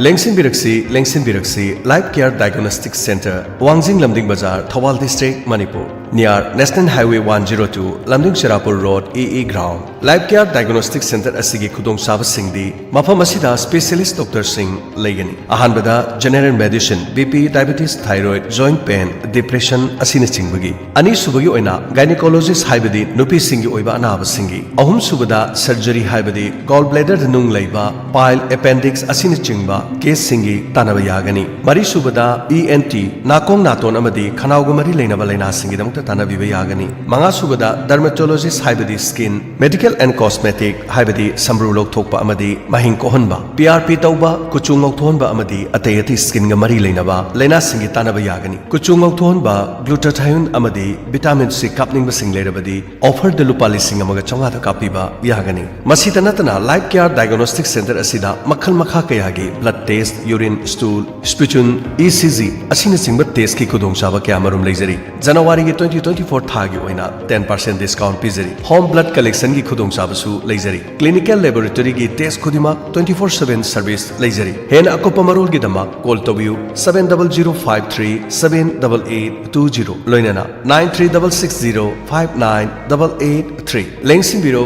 Lengsin Biraksi Life Care Diagnostic Center Wangjing Lamding Bazar Thawal District Manipur near National Highway 102 Lamding Sharapur Road EE Ground Life Care Diagnostic Center asigi khudong saba singdi mafam asida specialist doctor sing legani ahanbada general medicine BP diabetes thyroid joint pain depression asina chingbagi ani subagi oina gynecologist haibadi nupi singi oiba anaba singi ahum subada surgery haibadi gallbladder nung leiba pile appendix asina chingba case singi tanaba yagani mari subada ENT nakong naton amadi khanauga mari leinaba leina singi damukta tanabiba yagani manga subada dermatologist haibadi skin medical and cosmetic haibadi samru lokthokpa amadi mahing kohonba PRP tauba kuchung ngauthonba amadi atayati skin ga mari leinaba leina singi tanaba yagani kuchung ngauthonba glutathione amadi vitamin C kapning sing lerabadi offer de lupa lising amaga chonga da kapiba yagani masita natana life care diagnostic center asida makhal makha kayagi blood test urine stool sputum ECG asina singba test ki khudong chaba kya marum leizari January 2024 thagi oina 10% discount pizari home blood collection ki khudong chabasu leizari clinical laboratory ki test khudima 24/7 service leizari hen akopa marol gi dama call tobiu 7053788820 loinana 9366059883 lengsin biro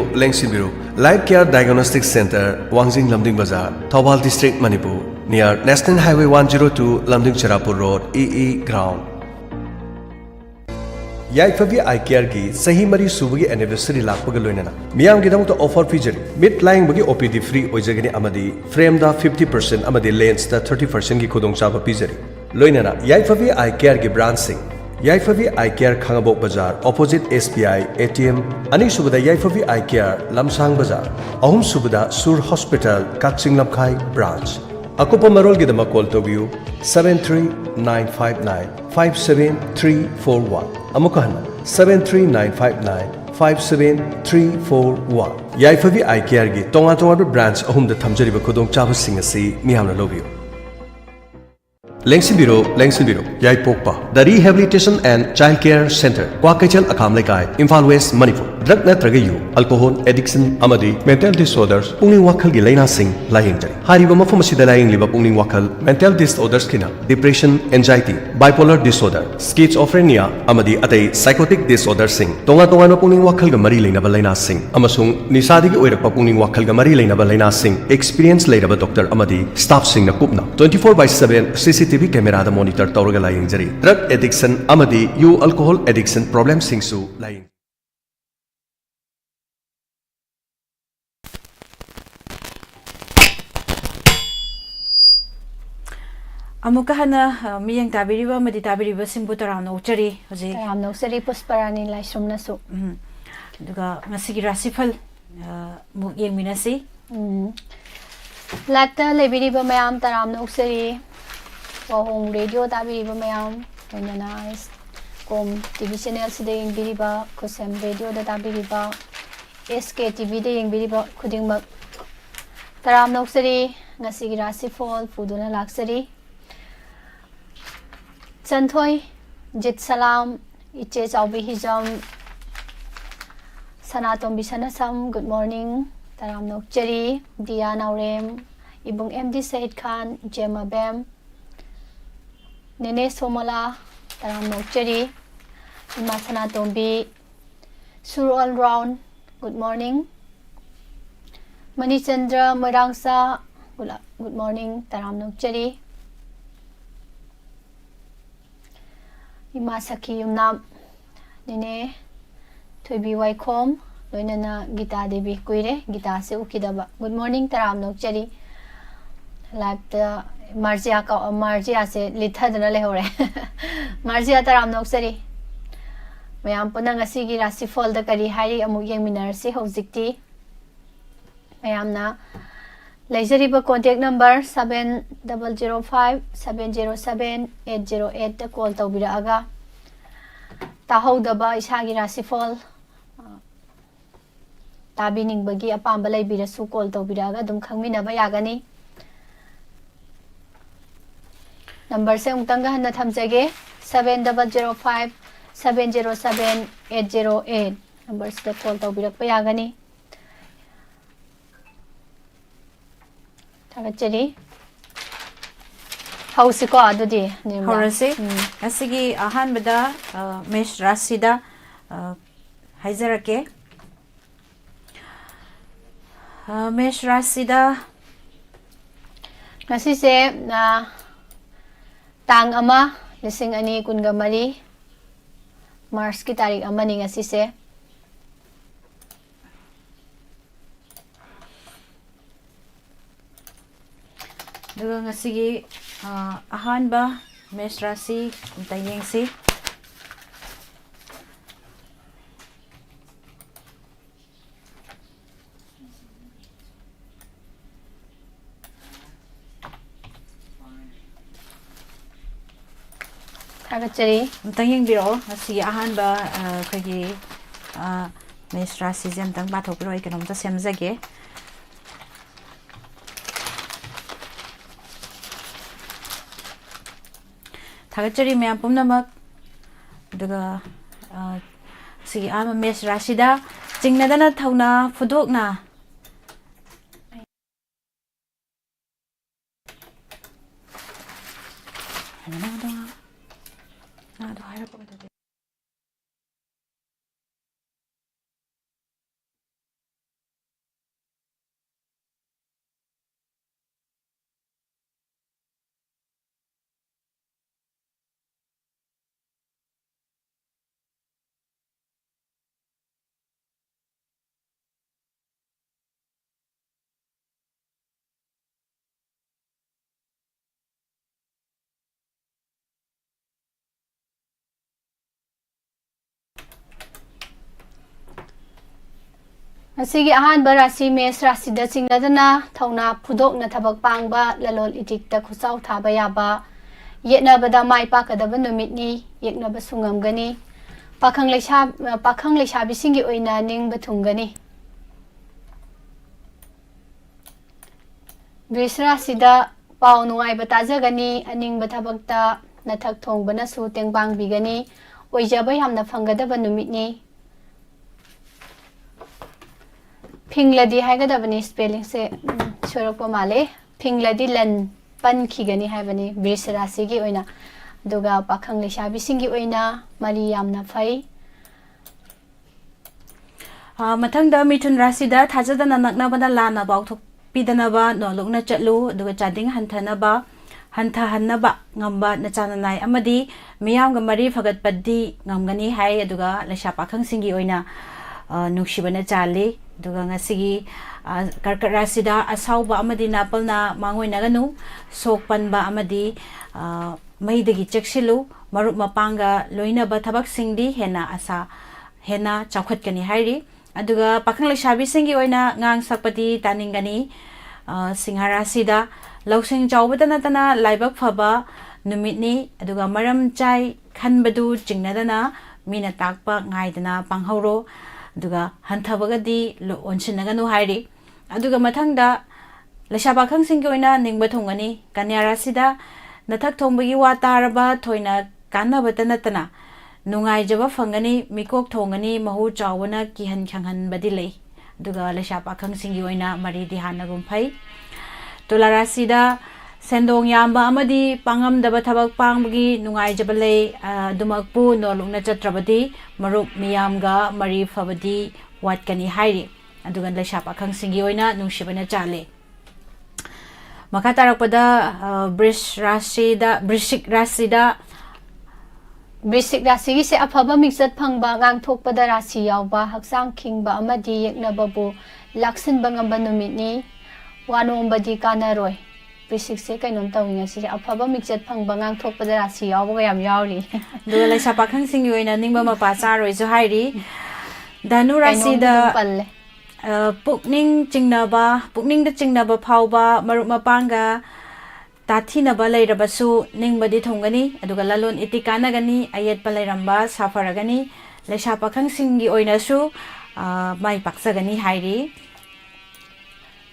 Life Care Diagnostic Center Wangjing Lamding Bazar Thawal District Manipur near National Highway 102 Lamding Sharapur Road EE Ground Yaifabi Eye Care ki sahi mari subagi anniversary lakpaga loinana miyam gi damta offer feature mid lying bagi OPD free oijagani amadi frame da 50% amadi lens da 30% gi khudong chaba pizari loinana Yaifabi Eye Care ki brand sing Yaifabi Eye Care Khangabok Bazar opposite SBI ATM ani subada Yaifabi Eye Care Lamsang Bazar ahum subada Sur Hospital Kaching Lamkhai branch akopa marol gi dama call tobiu 73959 57341 73959 Yaifabi Eye Care gi tonga branch ahum da thamjariba khudong chaba sing asi miyamna lobiu Lengsin Biro Yaipokpa The Rehabilitation and Child Care Center Kwakachal Akam Lekai Imphal West Manipur Drug Natragayu Alcohol Addiction Amadi Mental Disorders Pungning Wakal gi Laina Sing Laying Jari Hariba Mafam asida laying liba Pungning Wakal Mental Disorders kina Depression Anxiety Bipolar Disorder Schizophrenia Amadi Atay Psychotic Disorder Sing Tonga na Pungning Wakal ga Mari Lainaba Laina Sing Amasung Nisadigi Oirakpa Pungning Wakal ga Mari Lainaba Laina Sing Experience Lairaba Doctor Amadi Staff Sing na Kupna 24/7 CCTV camera da monitor tawraga laying jari drug addiction amadi you alcohol addiction problem singsu laying amuka hana miyang tabiriba madi tabiriba singbu taram no chari hoji taram no sari pusparani laisum nasu duga masigi rasi phal mu yeng minasi lakta lebiriba mayam taram no sari Wapham radio tabiriba mayam oinana kom TV channel sida yengbiriba kusam radio da tabiriba SK TV da yengbiriba khudingmak taram no sari ngasigi rasi phal puduna laksari Chanthoi Jit Salam Iche Chaubi Hijam Sanatom Bisanasam good morning Taram Nokchari Dia Naurem Ibung MD Said Khan Jema Bem Nene Somala Taram Nokchari Ima Sanatombi Sur all round good morning Mani Chandra Moirangsa good morning Taram Nokchari Ima Saki Yumnam Nene Thoibi Waikhom Loinana Gita Devi Kuire Gita se ukidaba good morning Taram Nokchari Live the Marjia se lithadana lehore Marjia Taram Nokchari Mayam punang asigi rasi phal da kari hari amuk yengminar se hojikti Mayamna Leizariba contact number 7005-707-808 da call taubira aga tahawdaba isagi rasi phal tabining bagi apamba laibira su call taubira aga dum khangminaba yagani number se ungtanga hanna thamjage 7005-707-808 ꯅꯝꯕꯔꯁꯤꯗ call ꯇꯧꯕꯤꯔꯛꯄ ꯌꯥꯒꯅꯤ ꯊꯥꯒꯠꯆꯔꯤ ꯍꯧꯁꯤꯀꯣ ꯑꯗꯨꯗꯤ ꯍꯧꯔꯁꯤ ꯉꯁꯤꯒꯤ ꯑꯍꯥꯟꯕꯗ ꯃꯦꯁ ꯔꯥꯁꯤꯗ ꯍꯥꯏꯖꯔꯛꯀꯦ ꯃꯦꯁ ꯔꯥꯁꯤꯗ ꯉꯁꯤꯁꯦ ꯇꯥꯡ 1/2023 ꯃꯥꯔꯆꯀꯤ ꯇꯥꯔꯤꯛ 1ꯅꯤ ꯉꯁꯤꯁꯦ ꯑꯗꯨꯒ ꯉꯁꯤꯒꯤ ꯑꯍꯥꯟꯕ ꯃꯦꯁ ꯔꯥꯁꯤ ꯑꯝꯇ ꯌꯦꯡꯁꯤ ꯊꯥꯒꯠꯆꯔꯤ ꯑꯝꯇꯪ ꯌꯦꯡꯕꯤꯔꯛꯑꯣ ꯉꯁꯤꯒꯤ ꯑꯍꯥꯟꯕ ꯑꯩꯈꯣꯏꯒꯤ ꯃꯦꯁ ꯔꯥꯁꯤꯁꯦ ꯑꯝꯇꯪ ꯄꯥꯊꯣꯛꯄꯤꯔꯛꯑꯣ ꯑꯩ ꯀꯩꯅꯣꯝꯇ ꯁꯦꯝꯖꯒꯦ ꯊꯥꯒꯠꯆꯔꯤ ꯃꯌꯥꯝ ꯄꯨꯝꯅꯃꯛ ꯑꯗꯨꯒ ꯁꯤꯒꯤ ꯑꯍꯥꯟꯕ ꯃꯦꯁ ꯔꯥꯁꯤꯗ ꯆꯤꯡꯅꯗꯅ ꯊꯧꯅꯥ ꯐꯨꯗꯣꯛꯅ ꯉꯁꯤꯒꯤ ꯑꯍꯥꯟꯕ ꯔꯥꯁꯤ ꯃꯦꯁ ꯔꯥꯁꯤꯗ ꯆꯤꯡꯅꯗꯅ ꯊꯧꯅꯥ ꯐꯨꯗꯣꯛꯅ ꯊꯕꯛ ꯄꯥꯡꯕ ꯂꯂꯣꯟ ꯏꯇꯤꯛꯇ ꯈꯨꯠꯆꯥꯎ ꯊꯥꯕ ꯌꯥꯕ ꯌꯦꯠꯅꯕꯗ ꯃꯥꯏ ꯄꯥꯛꯀꯗꯕ ꯅꯨꯃꯤꯠꯅꯤ ꯌꯦꯛꯅꯕꯁꯨ ꯉꯝꯒꯅꯤ ꯄꯥꯈꯪ ꯂꯩꯁꯥꯕꯤꯁꯤꯡꯒꯤ ꯑꯣꯏꯅ ꯅꯤꯡꯕ ꯊꯨꯡꯒꯅꯤ ꯕ꯭ꯔꯤꯁ ꯔꯥꯁꯤꯗ ꯄꯥꯎ ꯅꯨꯡꯉꯥꯏꯕ ꯇꯥꯖꯒꯅꯤ ꯑꯅꯤꯡꯕ ꯊꯕꯛꯇ ꯅꯊꯛ ꯊꯣꯡꯕꯅꯁꯨ ꯇꯦꯡꯕꯥꯡꯕꯤꯒꯅꯤ ꯑꯣꯏꯖꯕ ꯌꯥꯝꯅ ꯐꯪꯒꯗꯕ ꯅꯨꯃꯤꯠꯅꯤ ꯐꯤꯡꯂꯗꯤ ꯍꯥꯏꯒꯗꯕꯅꯤ ꯁ꯭ꯄꯦꯂꯤꯡꯁꯦ ꯁꯣꯏꯔꯛꯄ ꯃꯥꯜꯂꯦ ꯐꯤꯡꯂꯗꯤ ꯂꯟ ꯄꯟꯈꯤꯒꯅꯤ ꯍꯥꯏꯕꯅꯤ ꯕ꯭ꯔꯤꯁ ꯔꯥꯁꯤꯒꯤ ꯑꯣꯏꯅ ꯑꯗꯨꯒ ꯄꯥꯈꯪ ꯂꯩꯁꯥꯕꯤꯁꯤꯡꯒꯤ ꯑꯣꯏꯅ ꯃꯔꯤ ꯌꯥꯝꯅ ꯐꯩ ꯃꯊꯪꯗ ꯃꯤꯊꯨꯟ ꯔꯥꯁꯤꯗ ꯊꯥꯖꯗꯅ ꯅꯛꯅꯕꯅ ꯂꯥꯟꯅ ꯄꯥꯎꯊꯣꯛꯄꯤꯗꯅꯕ ꯅꯣꯡꯂꯨꯛꯅ ꯆꯠꯂꯨ ꯑꯗꯨꯒ ꯆꯥꯗꯤꯡ ꯍꯟꯊꯍꯟꯅꯕ ꯉꯝꯕ ꯅꯆꯥꯅꯅꯥꯏ ꯑꯃꯗꯤ ꯃꯤꯌꯥꯝꯒ ꯃꯔꯤ ꯐꯒꯠꯄꯗꯤ ꯉꯝꯒꯅꯤ ꯍꯥꯏ ꯑꯗꯨꯒ ꯂꯩꯁꯥ ꯄꯥꯈꯪꯁꯤꯡꯒꯤ ꯑꯣꯏꯅ ꯅꯨꯡꯁꯤꯕꯅ ꯆꯥꯜꯂꯤ ꯑꯗꯨꯒ ꯉꯁꯤꯒꯤ ꯀꯔꯀꯠ ꯔꯥꯁꯤꯗ ꯑꯁꯥꯎꯕ ꯑꯃꯗꯤ ꯅꯥꯄꯜꯅ ꯃꯥꯡꯑꯣꯏꯅꯒꯅꯨ ꯁꯣꯛ ꯄꯟꯕ ꯑꯃꯗꯤ ꯃꯩꯗꯒꯤ ꯆꯦꯛꯁꯤꯜꯂꯨ ꯃꯔꯨꯞ ꯃꯄꯥꯡꯒ ꯂꯣꯏꯅꯕ ꯊꯕꯛꯁꯤꯡꯗꯤ ꯍꯦꯟꯅ ꯆꯥꯎꯈꯠꯀꯅꯤ ꯍꯥꯏꯔꯤ ꯑꯗꯨꯒ ꯄꯥꯈꯪ ꯂꯩꯁꯥꯕꯤꯁꯤꯡꯒꯤ ꯑꯣꯏꯅ ꯉꯥꯡ ꯁꯛꯄꯗꯤ ꯇꯥꯅꯤꯡꯒꯅꯤ ꯁꯤꯡꯍ ꯔꯥꯁꯤꯗ ꯂꯧꯁꯤꯡ ꯆꯥꯎꯕꯇ ꯅꯠꯇꯅ ꯂꯥꯏꯕꯛ ꯐꯕ नुमितनी अदुगा मरम चाय खनबदु चिंगनदना मीना ताकपा ngaidana panghoro अदुगा हंथबगदी ओनसिनगनु हाइरि अदुगा मथंगदा लैसाबा खंगसिंगि ओइना निंगबा थोंगनी कन्या राशिदा नथक थोंबगी वा तारबा थोइना कानबता नतना नुंगाइजबा फंगनी मिकोक थोंगनी महु चावना किहन खंगहनबदि लै अदुगा लैसाबा खंगसिंगि ओइना मरिदि हानगुम फै तुला राशिदा सेंदोंग याम्बा अमदी पांगमदबा थबक पांगबगी नुंगाइजबा लै दुमकपु नोलुंगना चत्रबदी मरुप मियामगा मरी फबदी वाटकनी हाइरि अदुगा लैसाबा खंगसिंगि ओइना नुंसिबना चाले मखा तारकपदा वृश्चिक राशि से अफबा मिक्सत फंगबा गांगथोकपदा राशि यावबा हक्सांग खिंगबा अमदी येकनबबु लाक्सिनबा ngamba नुमितनी वानोंबदी कानारोय वृश्चिक से कैनोम तौंगिंग से अफबा मिक्सत फंगबा गांगथोकपदा राशि यावबा याम यावरी दुगा लैसा पाखंगसिंगि ओइना निंगबा मपा चारोय जो हाइरि धनु राशिदा पुकनिंग चिंगनबा फावबा मरुप मपांगा ताथीनबा लैरबसु निंगबदी थोंगनी अदुगा ललोन इति कानगनी अयेतपा लैरंबा साफरगनी लैसा पाखंगसिंगि ओइनासु माइ पाक्सगनी हाइरि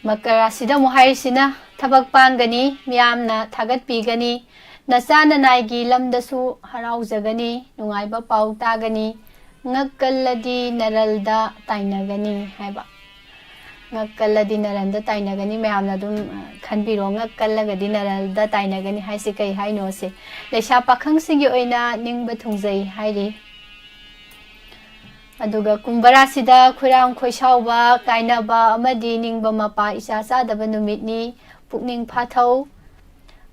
मकर राशिदा मोहाइसिना थबक पांगनी मियामना थागत पीगनी नचा ननाइगी लमदसु हराउजगनी नुंगाइबा पाउ तागनी ngakkaladi naralda tainagani haiba ngakkaladi naralda tainagani mayamna dum khanbiro ngakkalagadi naralda tainagani haisi kai haino se leisa pakhang singi oina ningba thungjai hairi aduga kumbara sida khurang khoisauba kainaba amadi ningba mapa isa sadaba numitni pukning phathau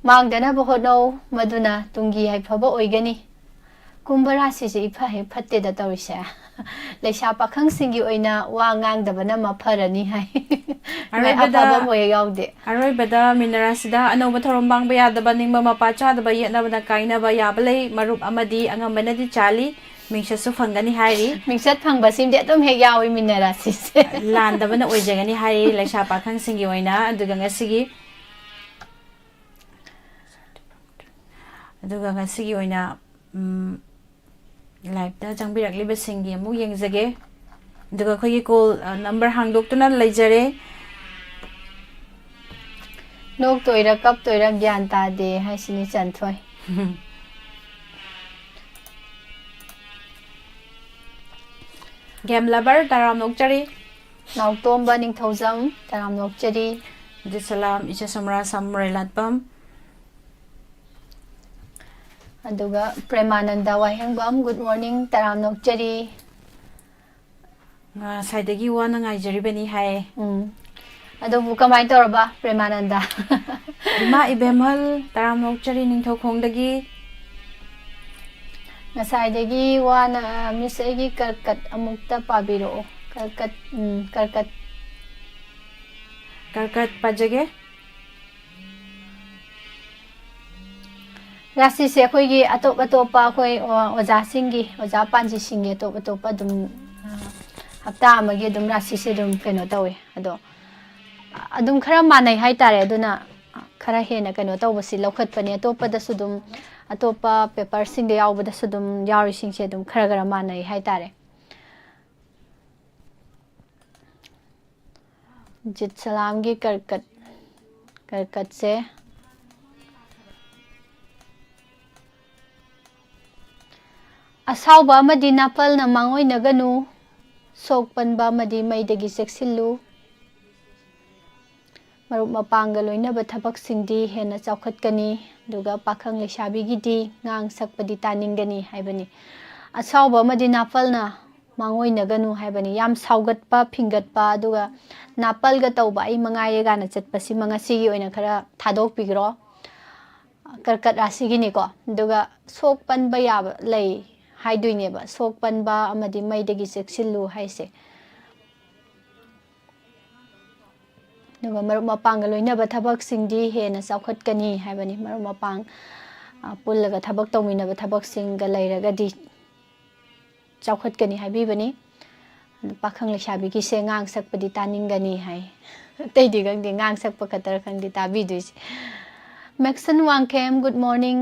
mangdana bohono maduna tungi haifaba oigani kumbara sisi ifa he phatte da tawise leisa pakhang singi oina wa ngangdabana mapharani hai arabada moye yaude arabada minarasida anoba thorombang bayadaba ningba mapa chadaba yetnabada kainaba yabalei marup amadi angambanadi chali mingsasu phangani hairi mingsat phangba simde adum he yawi minarasi se landabana oijagani hairi leisa pakhang singi oina aduga ngasigi aduga ngasigi oina live da jangbirakliba singi amu yengjage aduga khogi call number hangdoktuna leijare nok toira kap toira gyan ta de haisini chanthoi game lover taram nokchari nautomba ningthaujam taram nokchari disalam isha samra samre latpam aduga premananda wahengbam good morning taram nokchari nga saidagi wana ngaijari bani hai adubu kamai torba premananda ima ibemal taram nokchari ningthau khongdagi ngasaidagi wana misegi karkat amukta pabiro karkat pajage Rashi se khoigi atop atopa khoi oja singi oja panji singi atop atopa dum hapta amagi dum rashi se dum keno tawe ado adum khara manai hai tare aduna khara hena keno tawbasi lokhat pani atopa da sudum atopa paper sing de yaw bada sudum yari sing se dum khara gara manai hai tare jit salam gi karkat se asauba amadi napal na mangoi naganu sokpanba amadi maidagi seksillu marup mapanga loinaba thabak singdi hena chawkhatkani duga pakhang leisabi gidi ngang sakpadi taningani haibani asauba amadi napal na mangoi naganu haibani yam saugatpa phingatpa duga napal ga tawba ai mangai ga na chatpasi mangasi gi oina khara thadok pigro karkat rasi gini ko duga sokpanba yaba lei haiduineba sokpanba amadi maidagi seksillu haise duga marup mapang loinaba thabak singdi hena chawkhatkani haibani marup mapang pullaga thabak tawminaba thabak singga leiragadi chawkhatkani haibibani pakhang leisabi gi se ngang sakpadi taningani hai teidi gangdi ngang sakpa khatar khangdi tabiduisi Maxon Wangkem good morning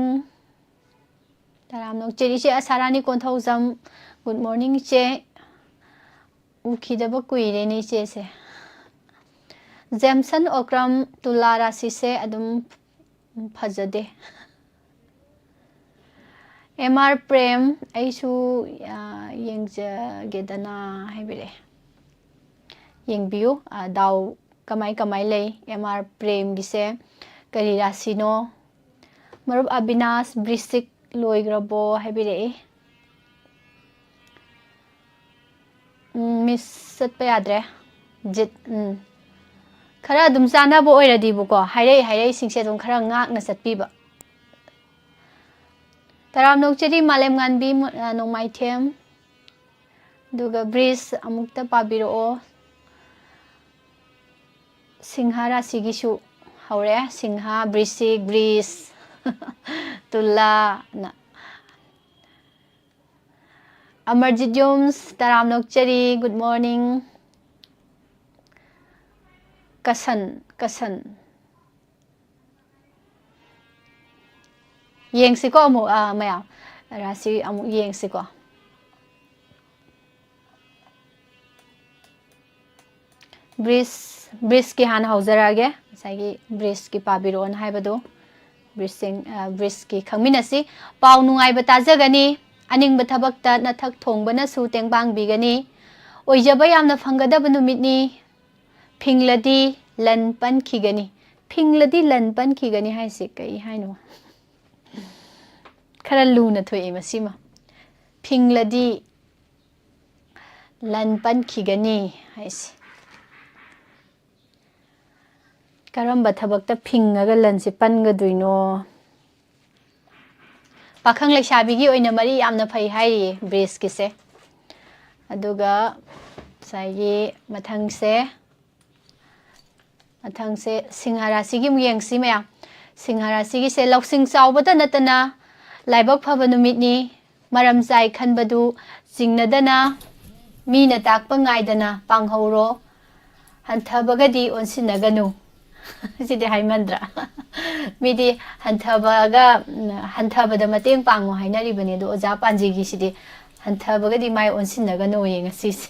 taram nok cheri che asarani konthaujam good morning che ukidaba kuire ni che se Jamson Okram Tulara si se adum phajade MR Prem aisu yengja gedana haibire yengbiu daw kamai lei MR Prem gise kari rasino marup Abinash Brisik loigrabo haibire miss satpa yadre jit khara dum chana bo oiradi buko hairei singse dum khara ngak na satpiba taram nokcheri malem nganbi nongmai them duga bris amukta pabiro singhara sigisu haure singha brisik bris Tula na Amarjit Jones taram nokcheri good morning kasan yengsiko amu maya rasi amu yengsiko bris ki han hauzarage sagi bris ki pabiro an haibado bris ki khangminasi pau nungai bata jagani ꯑꯅꯤꯡꯕ ꯊꯕꯛꯇ ꯅꯊꯛ ꯊꯣꯡꯕꯅꯁꯨ ꯇꯦꯡꯕꯥꯡ ꯕꯤꯒꯅꯤ ꯑꯣꯏꯖꯕ ꯌꯥꯝꯅ ꯐꯪꯒꯗꯕ ꯅꯨꯃꯤꯠꯅꯤ ꯐꯤꯡꯂꯗꯤ ꯂꯟ ꯄꯟꯈꯤꯒꯅꯤ ꯐꯤꯡꯂꯗꯤ ꯂꯟ ꯄꯟꯈꯤꯒꯅꯤ ꯍꯥꯏꯁꯦ ꯀꯩ ꯍꯥꯏꯅꯣ खरा लूना थोए मसीमा फिंगलदी लन पनखिगनी हाइसे करम्बा थबकता फिंगगा लनसे पनगदुइनो पाखंग लेसाबिगी ओइना मरी यामना फै हाइए ब्रेस किसे अदुगा साइगे मथंगसे सिंहराशिगी मुयेंगसी मया सिंहराशिगी से लौसिंग चावबदा नतना लाइबक फब नुमितनी मरम चाइ खनबदु चिंगनदना मीना ताकपा गाइदना पांगहौरो हंथबगदी ओनसिनगनु सिदे हाइमंद्रा मिदी हंथबदा मतेंग पांगो हाइनरिबने दो ओजा पांजिगी सिदे हंथबगदी माइ ओनसिनगनु येंगसिसे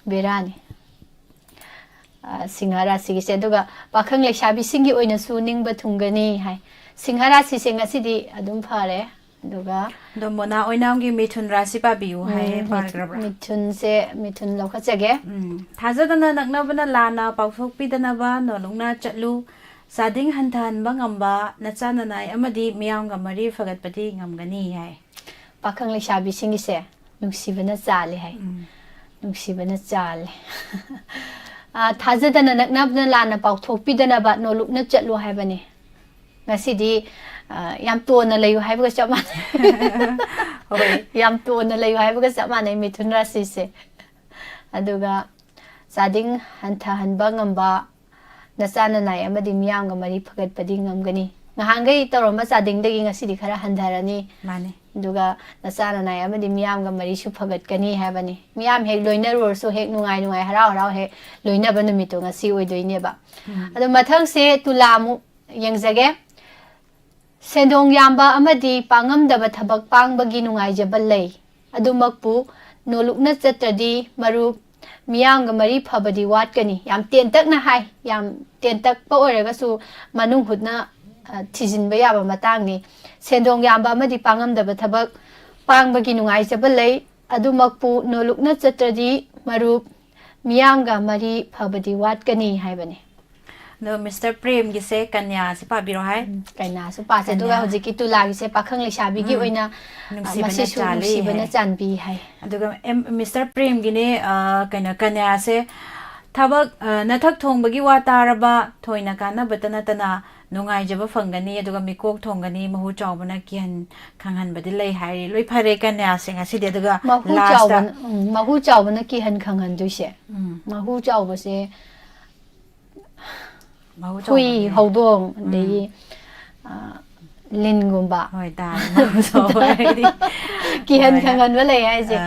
बेरानी सिंहराशि से दुगा पाखंग लेसाबी सिंगी ओइना सु निंगबा थुंगनी हाय सिंहराशि से ngасidi adum phare duga domona oinamgi mithun rasi pabiu hai paragraph mithun se mithun lokhachage thajadana naknabana lana pauthok pidana ba nolungna chatlu sading hanthan bangamba nachana nai amadi miyamga mari fagatpati ngamgani hai pakhang lesabi singi se nungsibana chale hai nungsibana chale thajadana naknabana lana pauthok pidana ba nolukna chatlu hai bane ngасidi yam tona layu haibaga chama hoi yam tona layu haibaga chama nei mithun rasi se aduga sading hantha hanba ngamba nachana nai amadi miyamga mari phagat padi ngamgani ngahangai toroma sading dagi ngasidi khara handharani mane aduga nachana nai amadi miyamga mari su phagat kani habani miyam hek loina ror so hek nungai nungai harau harau he loina ba numito ngasi oidoine ba adu mathang se tulamu yengjage सेंदोंग याम्बा अमदी पांगमदब थबक पांगबगी नुंगाइजब लई अदुमकपु नोलुकना चत्रदी मरुप मियांग मरी फबदी वाटकनी याम तेंतकना हाय याम तेंतकपा ओइरगसु मनुंग हुदना थिजिनबा याबा मतांगनी सेंदोंग याम्बा अमदी पांगमदब थबक पांगबगी नुंगाइजब लई अदुमकपु नोलुकना चत्रदी मरुप मियांग मरी फबदी वाटकनी हायबनी no Mr. Prem gi se kanya se pabiro hai kanya su pa se duga hojiki tula gi se pakhang lesabi gi oina nungsibana chanbi hai aduga Mr. Prem gi ne kanya se thabak nathak thongbagi wa taraba thoina kana batana tana nungai jaba fangani aduga mikok thongani mahu chawbana kian khanghan badi lei hai loi phare kanya se ngasi de aduga mahu chawbana kihan khanghan duise mahu chawba se hui hodong dei lingumba hoi ta so kihan khangan ba lei ai je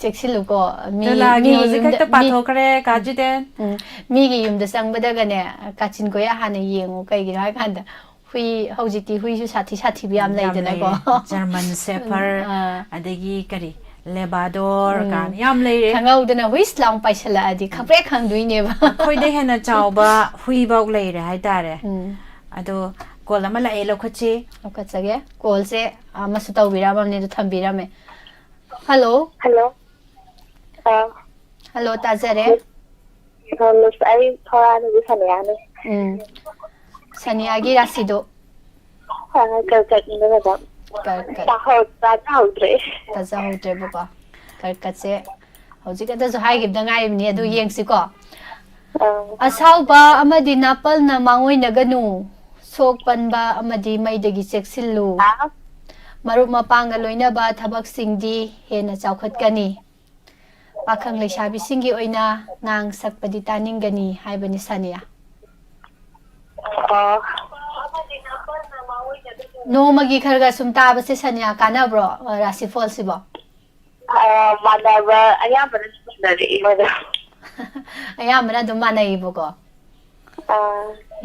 chexilu ko mi hojikta pathokre kajiden mi gi yum da sangbada gane kachin ko ya hana yengu kai gi ra khanda hui hojiti hui su sathi biam lei de ko German Shepherd adegi kari Labrador kan yam lei khangau dana hui slang paisala adi khapre khangduine ba khoi de hena chawba hui bok lei re hai tare ado kol ama la elo khachi lokachage kol se amasu tawbira bamne du thambira me hello hello tajare hello ai thora ni sania ne sania gi rasido ka ni da ta hautre baba karkat se hojik ada so hai gibda ngai ni adu yengsi ko asauba amadi napal na mangoi naganu sok panba amadi maidagi cheksillu marup mapanga loina ba thabak singdi hena chawkhat kani pakhang leisabi singi oina ngang sakpadi taningani haibani sania no magi kharga sumta base sanya kana bro rasi fall sibo manaba ayamana sundari imada ayamana dum manai buko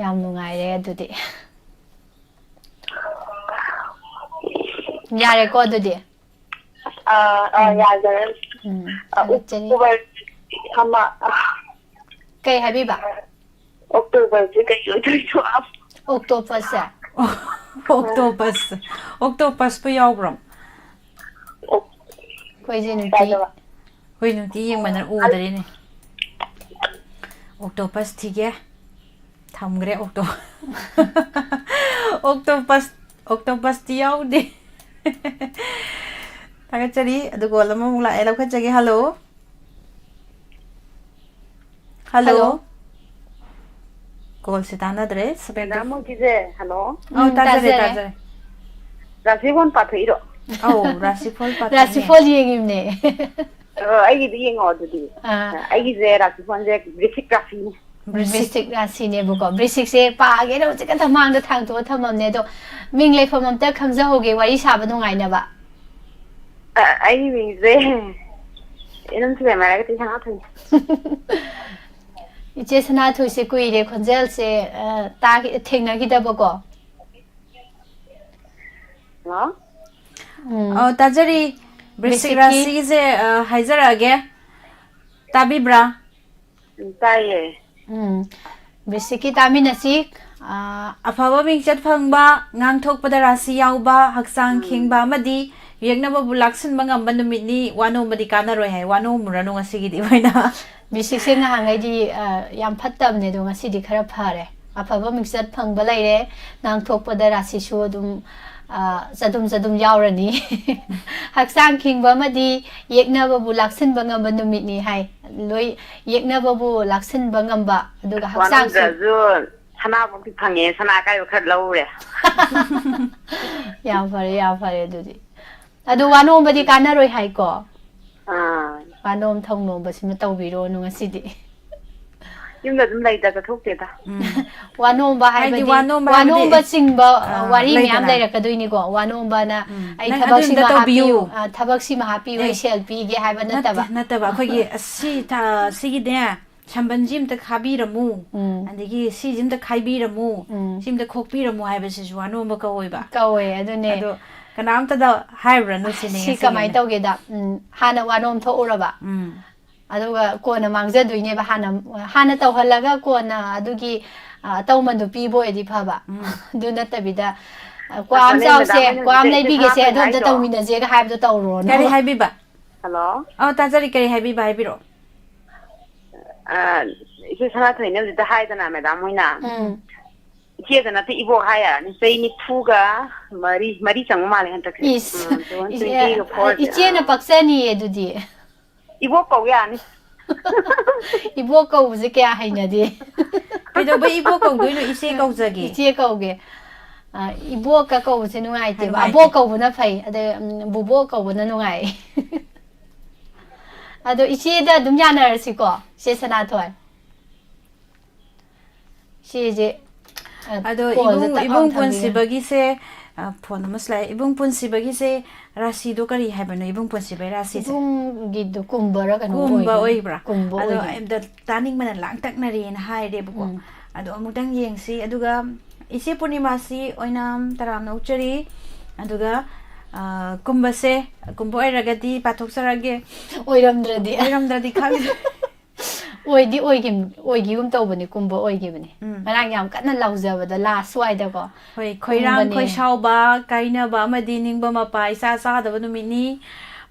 yam nungai re adudi yare ko adudi yare October hama kai habiba October ji kai yo to October se octopus octopus pu yawbro Koi je nuti. Tadaba. hoi nung ti yeng manar u dari ni octopus thige thamgre octopus ti yaw de taga chari adu gola ma mula ela kha jage hello hello call se tana dre Madam mo kije hello. oh Tazare. tazare Rasibon pathiro. oh rasifol pat Rasifol yengim ne. Ai di yeng odudi. Ai je rasibon je basic graphy. Brisik rasi ne buko. Brisik se pa ge ro chika thamang da thang to thamam ne do ming le phom ta khamja hoge wari saba no ngai na ba. Ai mi je. Inam se mara ke tha thai. Iche sana thu se kui re khonjel se ta thengna gi da buko. No? oh tazari basic rasi je haizara ge tabibra Tai. Brisik ki tami nasi afaba mingchat phangba ngangthokpada rasi yauba haksang khingba amadi yegnaba bulaksin bangam banumit ni wano madi kana roi hai wano murano ngasi gi diwaina Brisik se nga hangai di yam phattam ne do ngasi di khara phare. Afaba mingchat phangba lai re nang thokpada rasi su dum zadum yaurani haksang khingba madi yeknaba bu laksin bangam banumit ni hai loi yeknaba bu laksin bangam ba aduga haksang Haksang su sana bo ki phange sana ka yo khat lo re. ya phare dudi adu wano badi kana roi hai ko wanom thongno basima tawbiro nu ngasidi Yumda dum lai da ka thokte da. wanom ba hai badi wanom ba singba wari myam lai rakadoini ko wanom ba na ai thabak si ma happy oi selfie ge hai ba nataba khogi sigi de sambanjim ta khabiramu andigi sijim ta khaibiramu sim ta khokpiramu hai ba sisu wano ba ka oiba kawe adune ado kanam ta da haibra no sine si kamai tawge da hana wanom tho uraba aduga kona mangjaduine ba hana tawhalaga kona adugi tawmandu pibo edi phaba du natabida kwam jawse kwam leibige se adon ta tawmina je ga haibdo tawro no kari haibiba Hello. oh tazari kari haibiba haibiro Ise sana thai ne da hai da na madam hoina. Ise da na ti ibo haya ni sei ni thuga mari chang ma le han tak. is iche na paksani edudi Ibo ko ya ni. ibo ko je kya haina de pedo ba ibo ko doino ise ko jage iche ko ge ibo ka ko je nungai te ba abo ko na phai ade bubo ko na nungai ado iche da dum yana si ko se sana thoi se je ado ibung punsi bagi se phone masla ibung punsi bagi se rasi do kari haibano ibung punsi bai rasi se ibung gidu kumbara kan kumba oibra kumba ado emda taning mana lang tak na rin hai de buko ado amutang yengsi aduga ise purnima si oinam taram no chari aduga kumba se kumba oiragati pathok sarage oiramdradi khali oigi tawbani kumba oigibani marang yam kana laujabada la swai da ko hoi khoirang khoi sauba kaina ba amadi ningba mapa isa sa da numini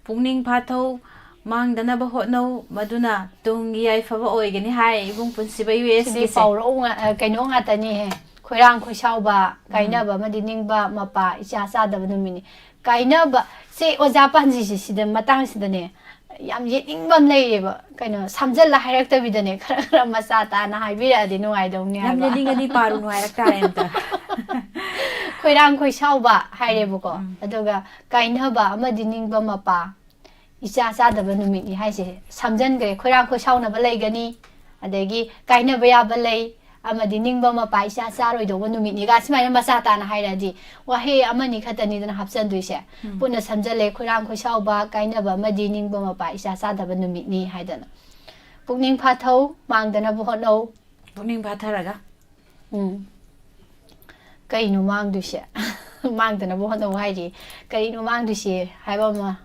pungning phathau mangdana ba hotno maduna tungi ai fa ba oigani hai ibung punsi ba us ki pauro kaino nga tani he khoirang khoi sauba kaina ba amadi ningba mapa isa sa da numini kaina ba se oja panji sida matang sida ne yam yeningbam leireba kaino samjalla hairakta bidane khara masa ta na haibira di nuai dongni yam yeninga paru nuai rakta enta khoirang khoi sauba hairebo ko aduga kainhaba amadi ningba mapa icha sa da banumi ni haise samjan gre khoirang khoi sauna ba leigani adegi kainhaba ya ba lei amadi ningba mapa icha sa roi do banumi ni ga simai masa ta na hairadi wa he amani khatani dana hapsan duise puna samjale khoirang khoi sauba kainhaba amadi ningba mapa icha sa da banumi ni haidana pukning phathau mangdana bu hono pukning phatharaga kaino mangduise mangdana bu hono hairi kaino mangduise haiba ma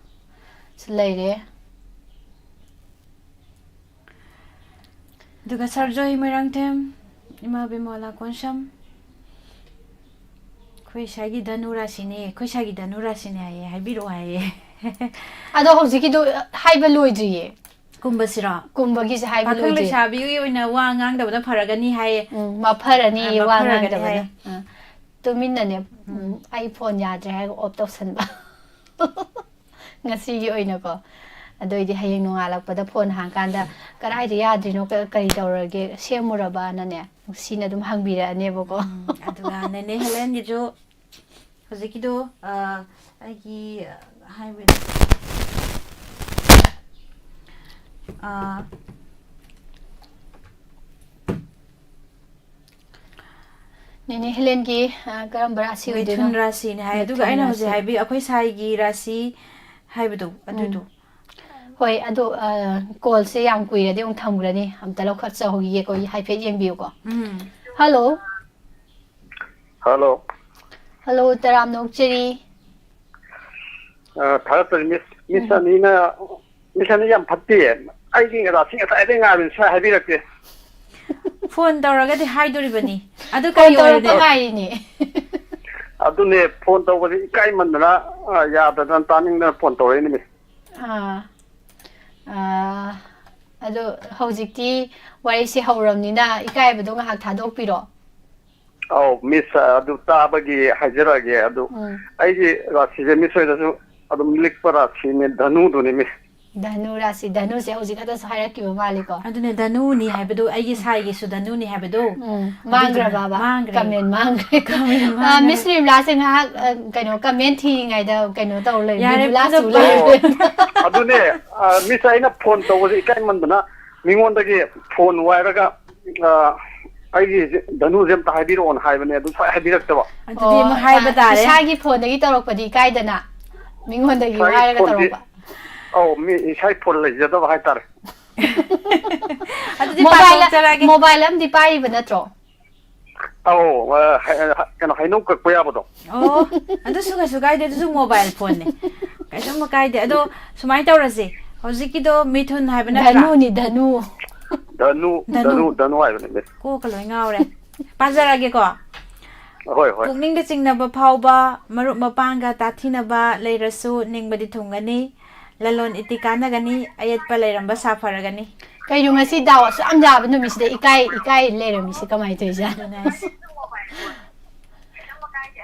leire duga sarjoi mirangtem ima bimola konsham Koi shagi danu rasine, koi shagi danu rasine haye, haibiro haye. Ado hojiki do haiba loidriye. Kumbasira. Kumbagi se haiba Pakang le loidriye. shabi yu oina wa ngang da bana faragani haye. Ma pharani wa ngang da haye. bana. Tuminna ne iPhone yadre ha off tawsan ba. Ngasi gi oina ko. Ado idi hayeng nongalakpada phone hangkanda karai de yadrino kari tawrage semuraba na ne. Sina dum hangbira aneboko. Aduga nene Helen gi jo hojiki do ai hybrid Nene Helen gi karam rasi Mithun rasi ne hai aduga aina hoje haibi akhoi sai gi rasi haibidu adudu Hoi ado call se yam kuira de ong thamgrani amta lokhat cha hogi ko haiphet yengbiu ko Hello Hello. Hello taram nok cheri Thar Miss Anina Patti. I think I think I will try having it. phone tawraga de haidori bani adu ko kai to ore ko ngai ni Adune phone to was kai mandana ya da taning na phone to ni. Ado hojikti wari se hauramni na ikai bado ngahak thadok piro Oh, Miss Adu Tabagi Hajaragi Adu. I see Miss Adum Likpara Sine Danu to Miss. Danu rasi danu se hojikata sahara ki maliko adune danu ni haibadu ai gi sai gi su danu ni haibadu mangra baba mangre comment mangre Miss Lim la se nga kaino comment thi ngai da kaino taw le la su le Adune Miss Aina phone to was ikai mandana mingon dagi phone wairaga I Danu Zem Tahibir on Highway, I do Habiratava. adudi ma haiba dare Sagi phone da gi tarok padi kai da na mingon da gi wai ga tarok Oh, me is high for the Haitar. adudi pa charage mobile am di pai ba natro Oh, can I know Kuyabado? oh adu suga de su mobile phone ne kai sam kai de ado sumai tawrase hojiki do mithun haibana danu ni danu Danu, I will. ko kaloi ngaure pajarage ko Hoi, pukning de chingnaba phauba marup mapanga tathina leirasu ningbadi thungani lalon itikana gani ayat pa leiramba safaragani kai yu ngasi dawa su am jaba nu misde ikai lerami si kamai toija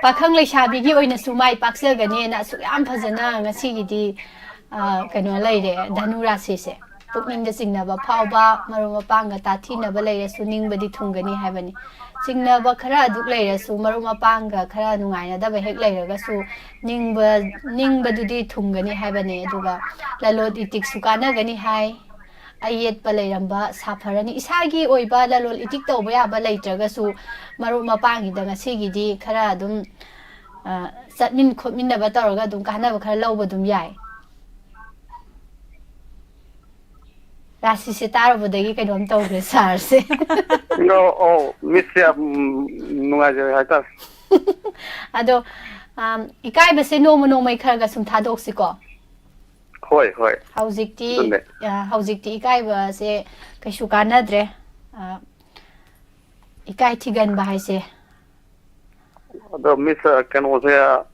pakhang le shabi gi oina sumai paksel gani na su am phajana ngasi gi di kaino leire danu rasi se pukning de chingnaba phauba marup mapanga tathina leirasu ningbadi thungani haibani Singna khara duk leira su maru mapanga khara nungai da ba hek leira ga su ningba dudi thungani haibani aduga lalod itik sukana gani hai ayet pa leiramba sapharani isagi oiba lalol itik tawba ya ba leitraga su maru mapangi da ngasigi di khara dum satmin khotmin na ba tawraga dum kana ba khara lawba dum yai Rashi se taro bodagi kai dom tawre sar se No, oh, Miss Nuaja Haitar. Ado ikai ba se no mai kharaga sum thadok si ko Hoi. Haujikti ikai ba se kaishu kanadre ikai thigan ba haise The Miss can was a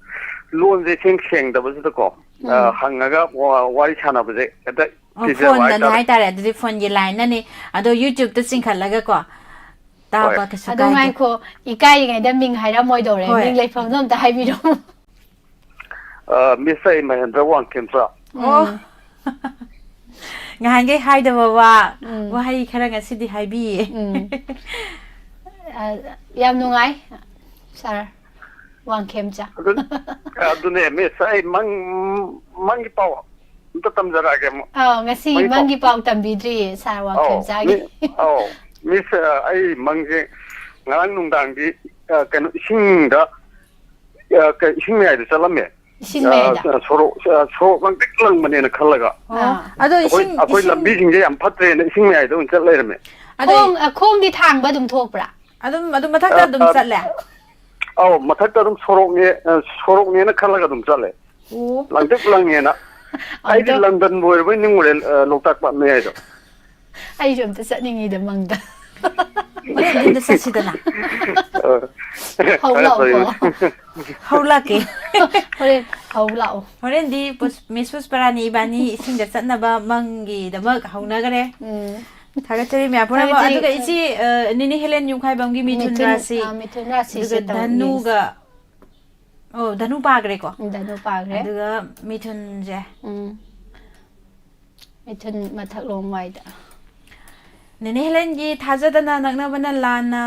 loan the thing that was the call. Hangaga wari chana was it. phone dan hai tare adudi phone gi line na ni ado YouTube ta singkhalaga ko ta ba ka su ado ngai ko ikai ngai da ming haira moi dore ming leifam nom ta hai bi do Miss Ai Mahendra Wang Kimsa. oh ngai ge hai da ba wa hai khara nga sidi hai bi yam nungai sar wang kemcha Adune Miss Ai mangi power. Ngasi mangi pau tambidri sar wang kemcha gi Miss Ai mangi ngang nungdang di kan sing da sing mai da salame soro bang tiklang mane na khalaga ado ising akoi lambi sing je yam phatre na sing mai da un chat leirame khong di thang ba dum thokpra adum mathak da dum chatle mathak da dum sorok ne na khalaga dum chale lang tiklang na I did London boy winning with Lotak but me. I jumped to setting either among the Horen din da sasidana. Haula ke. Horen di Miss Pusparani ibani ising da satna ba mangi da mag hauna gare. Thagachari me apura ba aduga ichi nini Helen yung khai bamgi Mithun Rasi. Mithun Rasi Aduga Dhanu ga Dhanu pagre ko. Dhanu pagre. Aduga Mithun je. Mithun mathak lom wai da. Nini Helen gi thajadana nakna bana lana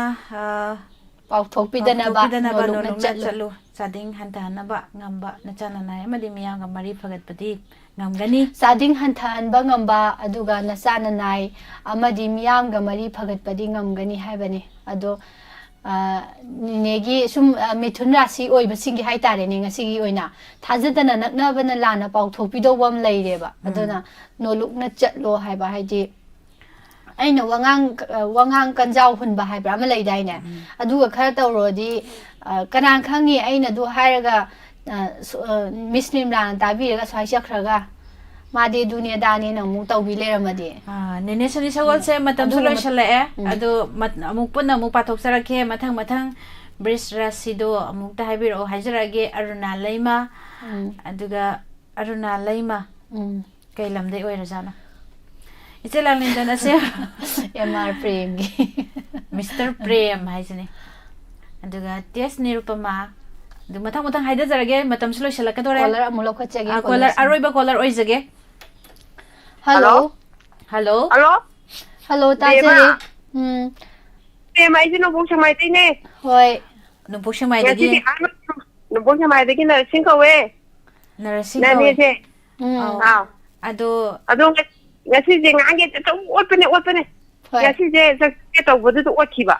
Pauthokpidana ba noluk na chalu sading hantana ba ngamba na chana na amadi miyang ga mari phagatpadi ngamgani sading hantanba ngamba aduga nasana nai amadi miyam ga mari phagatpadi ngamgani haibani ado negi sum Mithun Rasi oibasing gi haitare ne ngasigi oina thajadana nakna bana lana pauthokpido bam leireba aduna noluk na chatlo haiba haidi aina wangang kanjau hunba haibra ma leidai ne aduga khara tawrodi kanang khangi aina du hairaga Muslim lan tabiraga swai chakhraga made dunia dani na mu tawbi leramadi nene sani sagol se matam suloi shalae adu amuk punna amuk pathok sarakhe mathang Bris Rasi do amuk ta haibiro haijarage Aruna Laima aduga Aruna Laima kailam dei oirajana Ichela lindana se MR Prem gi Mr. Prem haisine aduga Tes Nirupama du mathang haida jarage matam suloi shalakadore caller amulok khachage caller aroiba caller oijage hello tajari Mai ji no bu samai ti ne. Hoi. No bu samai dagi. No bu samai dagi na sing ko we. Narasing ko. Na ni se. Ado ngasi je ngange to opene. Ngasi je se to bodu to ochi ba.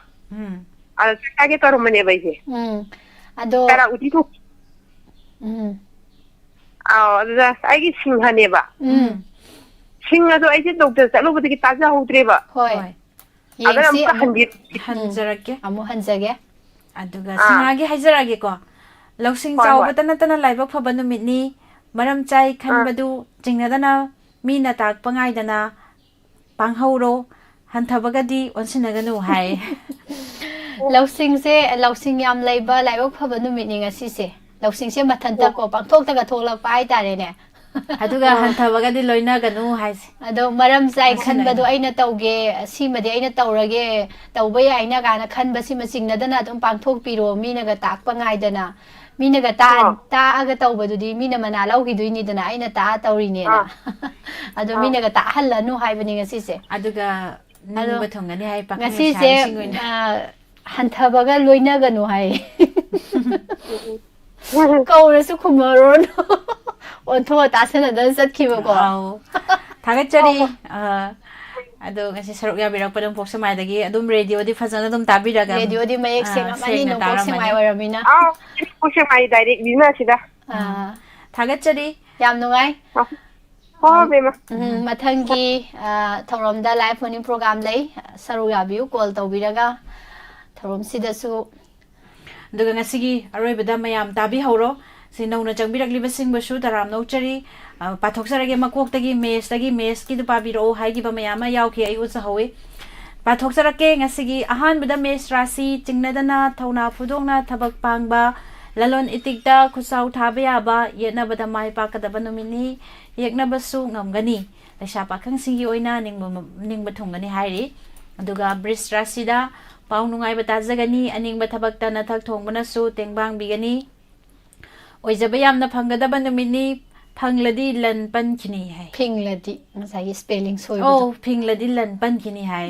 Ala sa ge to mane bai je. Ado Kara uti to. Ada ai gi sing hane ba. Sing ado ai je doctor sa lo bodu ki taja hudre ba. Hoi. Yengsi hanjarage amu hanjage aduga singage haijarage ko lausing chawba tana laibak phaba numit ni maram chai khanbadu jingnadana mina tak pangai dana panghauro hanthabagadi onsinaganu hai lausing yam laiba laibak phaba numit ni ngasi se lausing se mathanta ko pangthok taga tholak pai tare ne aduga hanthabagadi loina ganu hai ado maram chai khanbadu aina tauge simadi aina taurage taubai aina gana khanba sima singnadana dum pangthok piro mina ga tak pangai dana mina ga ta aga taubadu di mina mana laugi duini dana aina ta tauri ne na ado mina ga ta hallanu haibani ngasi se aduga ningba thongani hai pakha ngasi se hanthabaga loina ganu hai kaurasu khumaron onto tasana dan satkiba ko thagachari ado ngasi saruk ya birak padang poksa mai dagi adum radio di fazana dum tabiraga radio di mayek sing amani no poksa mai waramina poksa mai direct bina sida thagachari yam nungai bema mathangi thoromda live phone program lei saruk ya biu call tawbiraga thorom sida su duga ngasigi aroi bada mayam tabi hauro sinawna changbirak libasing basu taram nauchari pathoksarage makoktagi mes ki dupa biro haigi ba mayama yauki ai usa hawe pathoksarake ngasigi ahan bada mes Rasi chingnadana thauna phudongna thabak pangba lalon itikda khusau thabaya ba yena bada mai pakadaba numini yekna basu ngamgani laisha pakhang singi oina ningba thongani hairi aduga Bris Rasi da pau nungai bata jagani aningba thabakta na thak thongbana su tengbang bigani oijaba yamna phanggadaba numini phangladi lan pankhini hai phingladi ngasai spelling soi phingladi lan pankhini hai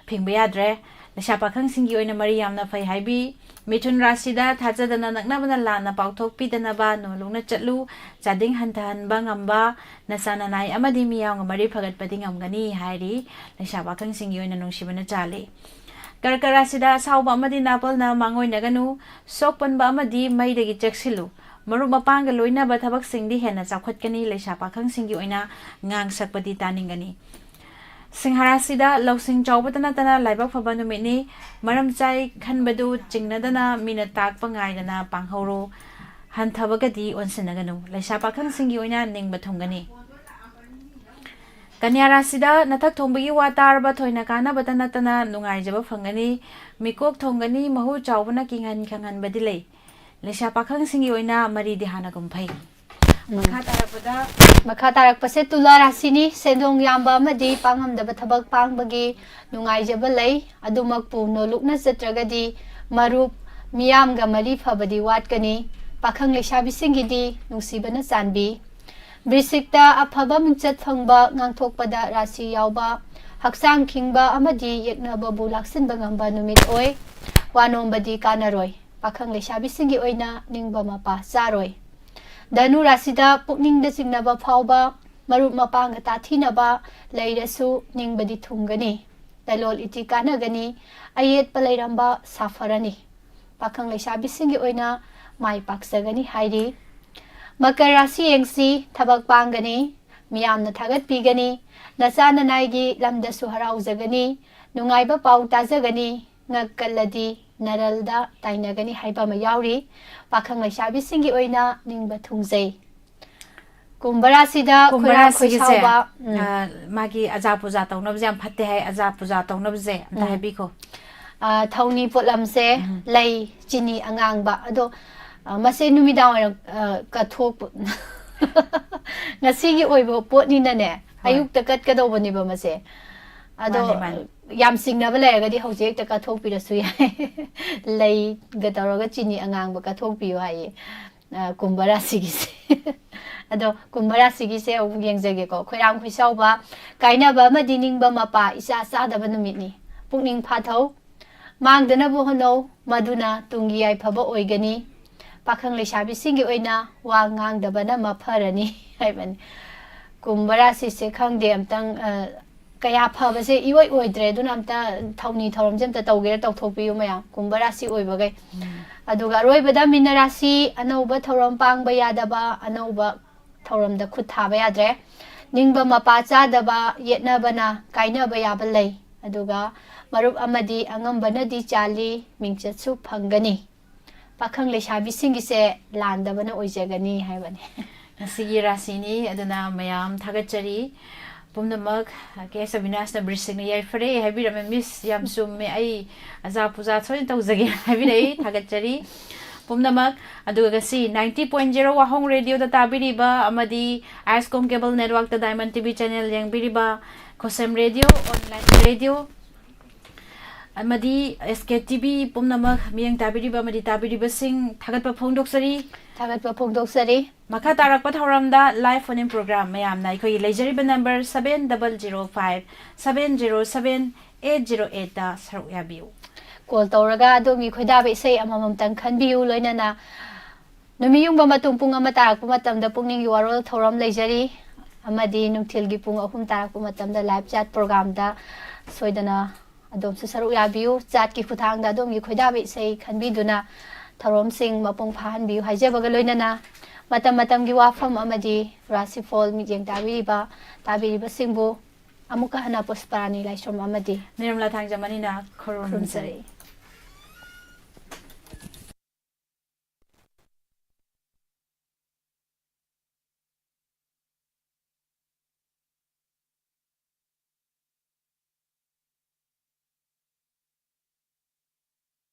phingba yadre lasha pakhang singi oina mari yamna phai haibi Mithun Rasi da thajadana naknabana lana pauthok pidana ba nolungna chatlu chading hantan ba ngamba nasana nai amadi miyang mari phagat padi ngamgani hairi lasha pakhang singi oina nungsibana chale Karkara sida sauba amadi napal na mangoi naganu sokpan ba amadi mai dagi cheksilu maru mapanga loina ba thabak singdi hena chakhatkani leisa pakhang singi oina ngang sakpati taningani singhara sida lausing chawbatana tana laibak phaba numini maram chai khanbadu chingnadana mina tak pangai dana panghauro hanthabagadi onsinaganu leisa pakhang singi oina ningba thongani Kanya Rasida nathak thongbagi wa tarba thoina kana bata natana nungai jaba phangani mikok thongani mahu chawbana kinghan khanghan badilei lesha pakhang singi oina mari dihana gumphai makha tarak pase tula rasini sendong yamba amadi pangamdaba thabak pangbagi nungai jaba lei adumakpu no lukna chatragadi marup miyamga mari phabadi watkani pakhang leshabi singidi nungsibana chanbi Brisikta afaba mingchat phangba ngangthokpada rasi yawba haksang khingba amadi yeknaba bulaksinba ngamba numit oi wanombadi kanaroi pakhang leshabi singi oina ningba mapa charoi Danu rasida pukningda singnaba phawba marup mapanga tathinaba leirasu ningbadi thungani dalol iti kanagani ayet palairamba safarani pakhang leshabi singi oina mai paksagani hairi Makar rasi yengsi thabak pangani miyamna thagat pigani nasana naigi lamdasu harauzagani nungaiba pau tajagani ngakkaladi naralda tainagani haiba ma yauri pakhang leshabi singi oina ningba thungjai kumbarasida khura khoisauba magi aja puja tawnab jam phatte hai aja puja tawnab je ta habi ko thawni potlamse lei chini angangba ado mase numidang kathok ngasigi oibo potni na ne ayuk ta kat kadobani ba mase ado yam singna ba leragadi hojek ta kathok pirasu ya lei gataraga chini angang ba kathok pi hai kumbara sigi se ado kumbara sigi se yengjage ko khoiram khoisau ba kaina ba madining ba mapa isa sa da ba numitni pukning phathau mangdana bo hono maduna tungi ai phaba oigani pakhang leshabi singi oina wa ngang dabana mapharani haiban kumbara si se khangde amtang kaya phaba se iwoi oidre duna amta thawni thoram jemta tawgera tawthokpiyu maya kumbara si oibagai aduga roibada minarasi anauba thoram pangba yadaba anauba thoramda khut thaba yadre ningba mapa chadaba yetnabana kainaba yabalai aduga marup amadi angambana di chali mingchatsu phangani pakhang leshabi singi se landabana oijagani haibani sigi rasini aduna mayam thagachari pumnamak ke sabinas na brising yai fare habirame miss yam summe ai aza puja thoi tawjage habirei thagachari pumnamak aduga si 90.0 wahong radio da tabiriba amadi ascom cable network da diamond tv channel yang biriba khosem radio online radio amadi SKTV pumnamak miyang tabiriba amadi tabiriba sing thagatpa phongdoksari makha tarak pathoramda live phone in program mayam na ikoi lejariba number 7005 707 808 da saru yabiu call tawraga adomi khoidabe sei amamam tang khanbiu loinana numiyungba matung pung ama tarak matamda pungning yuarol thoram lejari amadi numthilgi pung 3 tarak matamda live chat program da soidana adom se saru yabiu chat ki khuthang da adom gi khoidabe sei khanbiduna thorom sing mapung phan biu haijabaga loinana matam gi Wapham amadi Rashi Phal mi jeng tabiriba singbu amuka hana pusparani laishom amadi niramla thangjamani na khorum sari